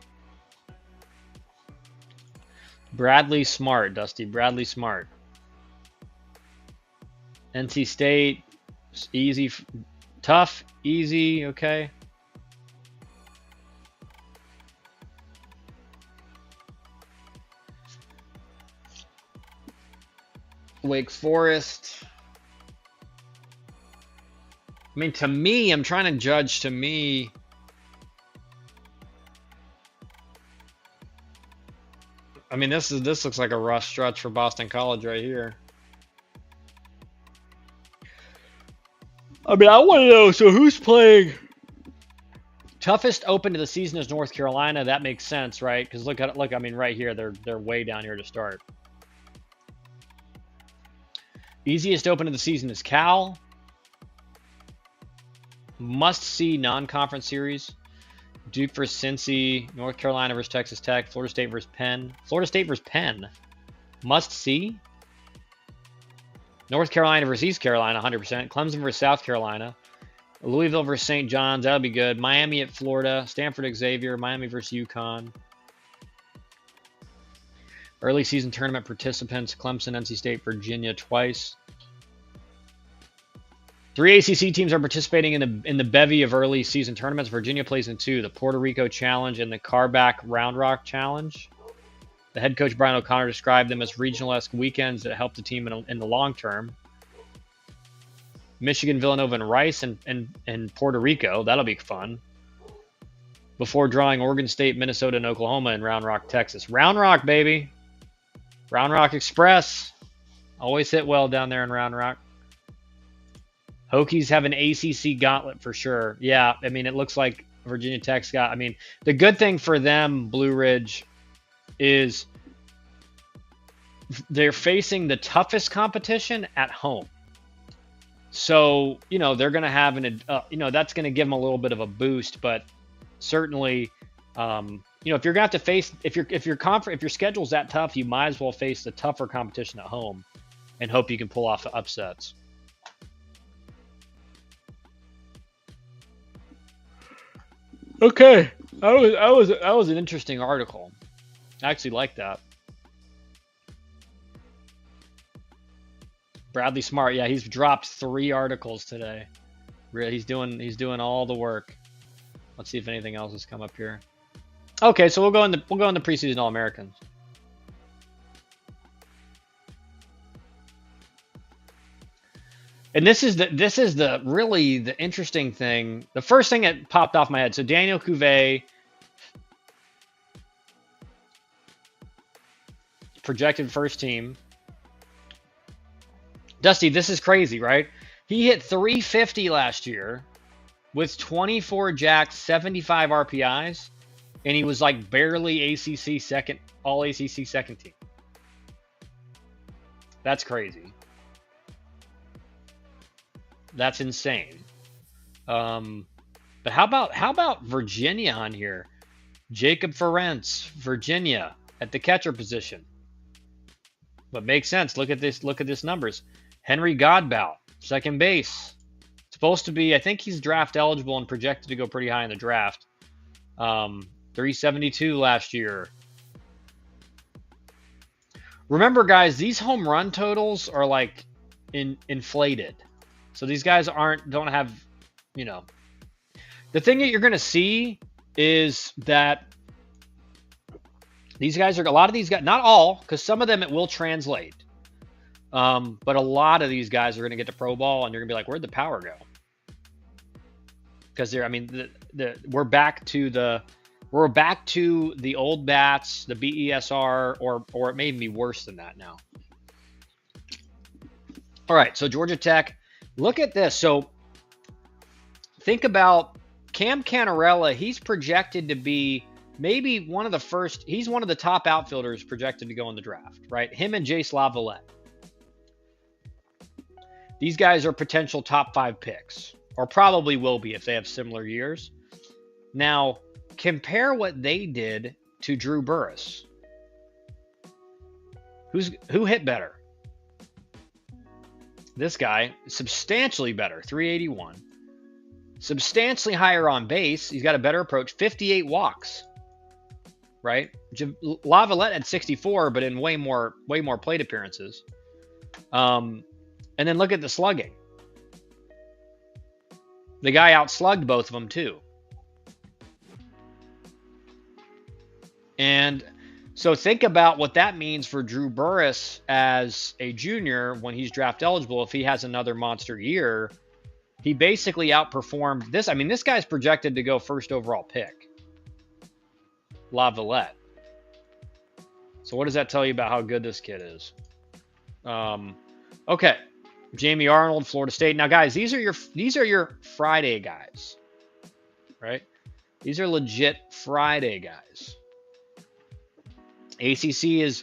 Speaker 1: Bradley Smart, Dusty. Bradley Smart. NC State, easy, tough, easy, okay. Wake Forest. I mean, to me, I'm trying to judge to me. I mean, this looks like a rough stretch for Boston College right here. I mean, I want to know, so who's playing? Toughest open to the season is North Carolina. That makes sense, right? Because look, I mean, right here, they're way down here to start. Easiest open of the season is Cal. Must-see non-conference series. Duke versus Cincy. North Carolina versus Texas Tech. Florida State versus Penn. Florida State versus Penn. Must-see. North Carolina versus East Carolina, 100%. Clemson versus South Carolina. Louisville versus St. John's. That'll be good. Miami at Florida. Stanford Xavier. Miami versus UConn. Early season tournament participants: Clemson, NC State, Virginia twice. 3 ACC teams are participating in the bevy of early season tournaments. Virginia plays in 2: the Puerto Rico Challenge and the Carback Round Rock Challenge. The head coach Brian O'Connor described them as regional-esque weekends that help the team in the long term. Michigan, Villanova, and Rice and Puerto Rico. That'll be fun. Before drawing Oregon State, Minnesota, and Oklahoma in Round Rock, Texas. Round Rock, baby. Round Rock Express. Always hit well down there in Round Rock. Hokies have an ACC gauntlet for sure. Yeah, I mean, it looks like Virginia Tech's got... I mean, the good thing for them, Blue Ridge, is they're facing the toughest competition at home. So, they're going to have that's going to give them a little bit of a boost, but certainly, if you're going to have to face, if your schedule's that tough, you might as well face the tougher competition at home and hope you can pull off the upsets. Okay. That was an interesting article. I actually like that. Bradley Smart, yeah, he's dropped 3 articles today. He's doing all the work. Let's see if anything else has come up here. Okay, so we'll go in the preseason All Americans. And this is the really the interesting thing. The first thing that popped off my head. So Daniel Cuvée, projected first team. Dusty, this is crazy, right? He hit 350 last year with 24 jacks, 75 RPIs, and he was like barely ACC second, all ACC second team. That's crazy. That's insane. But how about Virginia on here? Jacob Ferenc, Virginia at the catcher position. But makes sense. Look at this numbers. Henry Godbout, second base. Supposed to be, I think he's draft eligible and projected to go pretty high in the draft. 372 last year. Remember, guys, these home run totals are like inflated. So these guys don't have, the thing that you're going to see is that a lot of these guys, not all, because some of them it will translate. But a lot of these guys are going to get to pro ball and you're going to be like, where'd the power go? Because we're back to the old bats, the BESR, or it may even be worse than that now. All right, so Georgia Tech, look at this. So think about Cam Canarella. He's projected to be maybe he's one of the top outfielders projected to go in the draft, right? Him and Jace Lavalette. These guys are potential top 5 picks, or probably will be if they have similar years. Now, compare what they did to Drew Burress. Who hit better? This guy, substantially better, 381. Substantially higher on base. He's got a better approach, 58 walks. Right? Lavalette had 64, but in way more plate appearances. And then look at the slugging. The guy outslugged both of them too. And so think about what that means for Drew Burress as a junior when he's draft eligible. If he has another monster year, he basically outperformed this. I mean, this guy's projected to go first overall pick. Lavalette. So what does that tell you about how good this kid is? Okay. Jamie Arnold, Florida State. Now, guys, these are your Friday guys, right? These are legit Friday guys. ACC is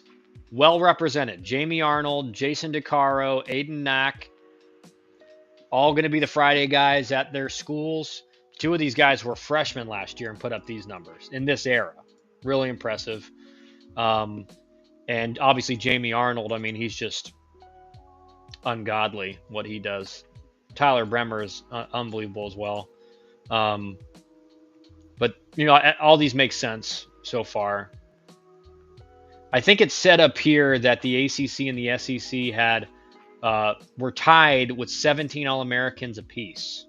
Speaker 1: well represented. Jamie Arnold, Jason DeCaro, Aiden Knack, all going to be the Friday guys at their schools. 2 of these guys were freshmen last year and put up these numbers in this era. Really impressive. And obviously Jamie Arnold, I mean, he's just ungodly what he does. Tyler Bremer is unbelievable as well. But, all these make sense so far. I think it's set up here that the ACC and the SEC were tied with 17 All-Americans apiece.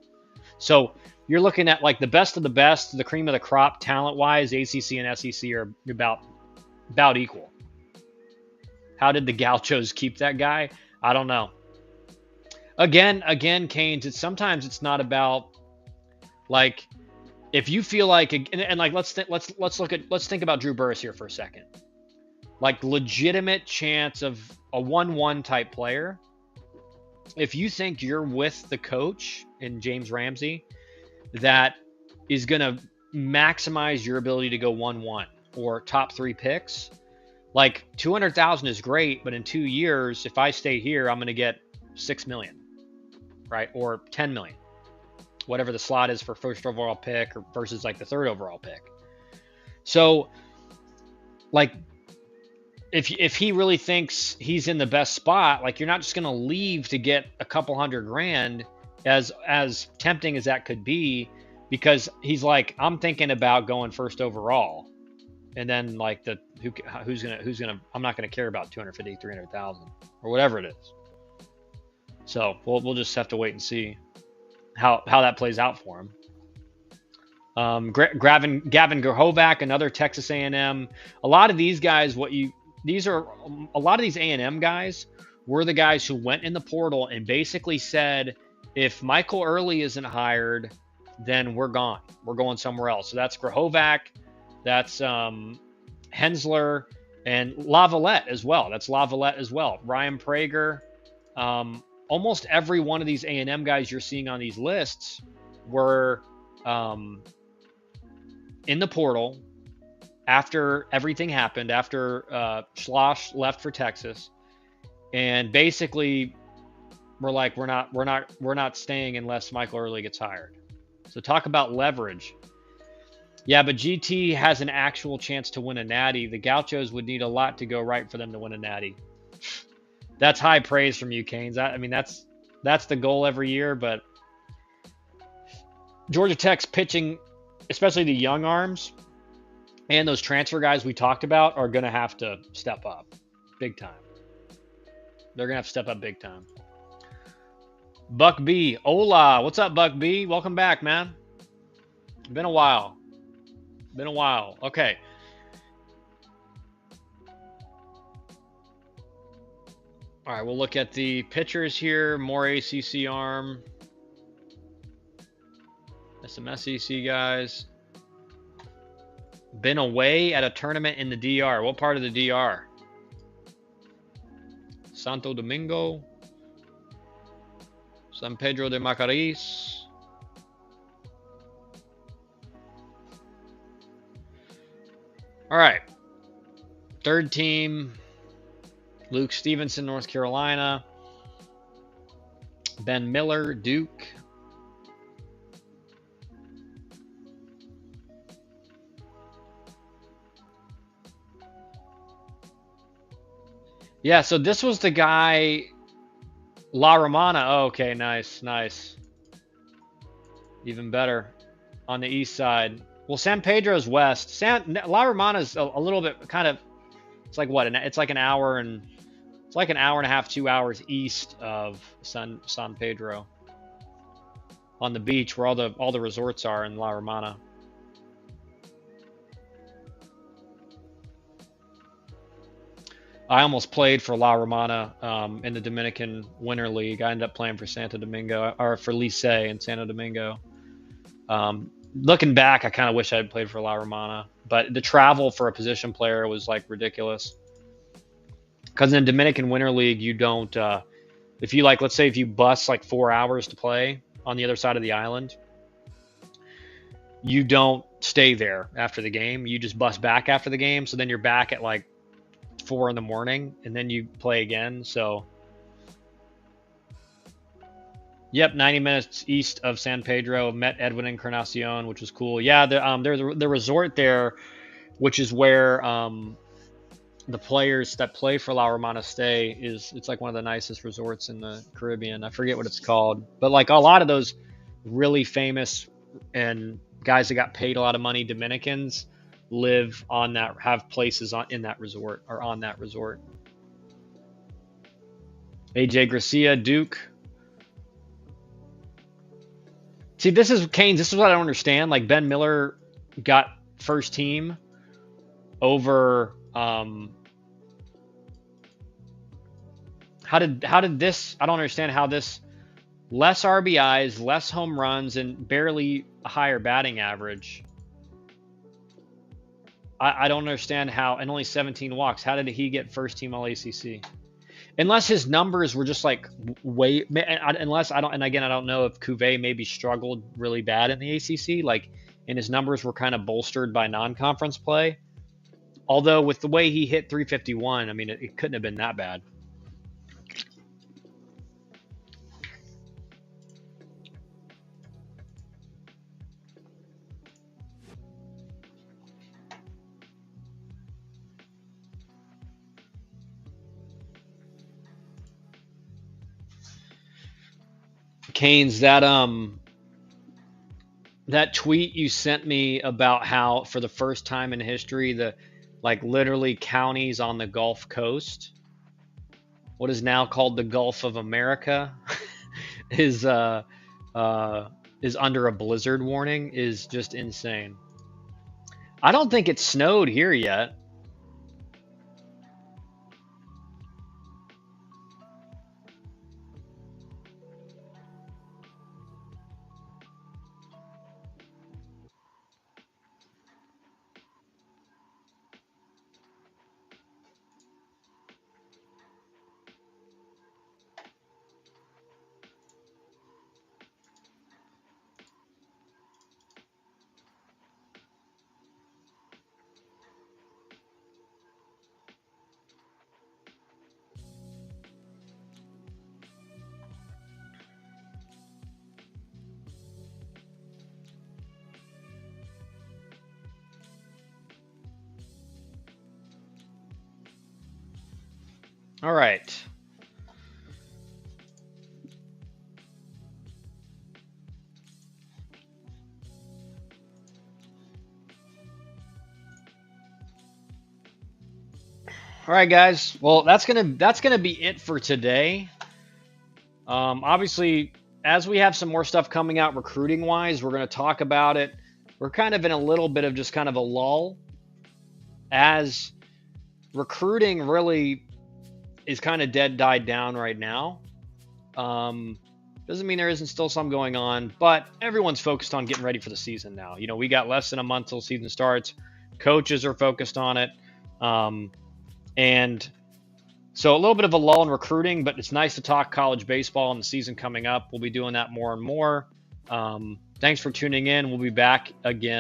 Speaker 1: So you're looking at like the best of the best, the cream of the crop, talent-wise. ACC and SEC are about equal. How did the Gauchos keep that guy? I don't know. Again, Canes. Sometimes it's not about like if you feel like and like let's think about Drew Burress here for a second. Like legitimate chance of a 1-1 type player. If you think you're with the coach in James Ramsey that is going to maximize your ability to go 1-1 or top 3 picks, like 200,000 is great, but in 2 years, if I stay here, I'm going to get 6 million. right? Or 10 million, whatever the slot is for first overall pick or versus like the third overall pick. So like if he really thinks he's in the best spot, like you're not just going to leave to get a couple $100,000, as tempting as that could be, because he's like, I'm thinking about going first overall, and then like who's gonna I'm not gonna care about 250, 300,000 or whatever it is. So we'll just have to wait and see how that plays out for him. Gavin Grahovac, another Texas A&M. A lot of these guys, a lot of these A&M guys were the guys who went in the portal and basically said, if Michael Early isn't hired, then we're gone. We're going somewhere else. So that's Grahovac, that's Hensler, and Lavalette as well. That's Lavalette as well. Ryan Prager. Almost every one of these A&M guys you're seeing on these lists were in the portal after everything happened, after Schloss left for Texas, and basically we're like, we're not staying unless Michael Early gets hired. So talk about leverage. Yeah, but GT has an actual chance to win a natty. The Gauchos would need a lot to go right for them to win a natty. That's high praise from you, Canes. I mean, that's the goal every year, but Georgia Tech's pitching, especially the young arms and those transfer guys we talked about, are going to have to step up big time. They're going to have to step up big time. Buck B. Hola. What's up, Buck B? Welcome back, man. Been a while. Okay. All right, we'll look at the pitchers here. More ACC arm. Some SEC guys. Been away at a tournament in the DR. What part of the DR? Santo Domingo. San Pedro de Macorís. All right. Third team. Luke Stevenson, North Carolina. Ben Miller, Duke. Yeah, so this was the guy, La Romana. Oh, okay, nice. Even better. On the east side. Well, San Pedro's west. La Romana's a little bit kind of, it's like what? It's like an hour and a half, 2 hours east of San Pedro. On the beach where all the resorts are in La Romana. I almost played for La Romana in the Dominican Winter League. I ended up playing for Santo Domingo, or for Licey in Santo Domingo. Looking back, I kind of wish I had played for La Romana, but the travel for a position player was like ridiculous. Because in the Dominican Winter League, you don't, if you like, let's say if you bus like 4 hours to play on the other side of the island, you don't stay there after the game. You just bus back after the game. So then you're back at like 4 in the morning, and then you play again. So, yep, 90 minutes east of San Pedro. Met Edwin Encarnacion, which was cool. Yeah, the resort there, which is where the players that play for La Romana stay, it's like one of the nicest resorts in the Caribbean. I forget what it's called, but like a lot of those really famous and guys that got paid a lot of money, Dominicans, live on that, have places in that resort or on that resort. AJ Gracia, Duke. See, this is Canes. This is what I don't understand. Like Ben Miller got first team over. How did this? I don't understand how this less RBIs, less home runs, and barely a higher batting average. I don't understand how, and only 17 walks. How did he get first team All ACC? Unless his numbers were just like way, unless I don't, and again, I don't know if Cuvée maybe struggled really bad in the ACC, like, and his numbers were kind of bolstered by non-conference play. Although with the way he hit 351, I mean, it couldn't have been that bad. Canes, that tweet you sent me about how for the first time in history, the like literally counties on the Gulf Coast, what is now called the Gulf of America, is uh is under a blizzard warning is just insane. I don't think it snowed here yet. All right. All right, guys. Well, that's gonna be it for today. Obviously, as we have some more stuff coming out recruiting wise, we're gonna talk about it. We're kind of in a little bit of just kind of a lull as recruiting really is kind of dead, died down right now. Doesn't mean there isn't still some going on, but everyone's focused on getting ready for the season now. We got less than a month till season starts. Coaches are focused on it. And so a little bit of a lull in recruiting, but it's nice to talk college baseball and the season coming up. We'll be doing that more and more. Thanks for tuning in. We'll be back again.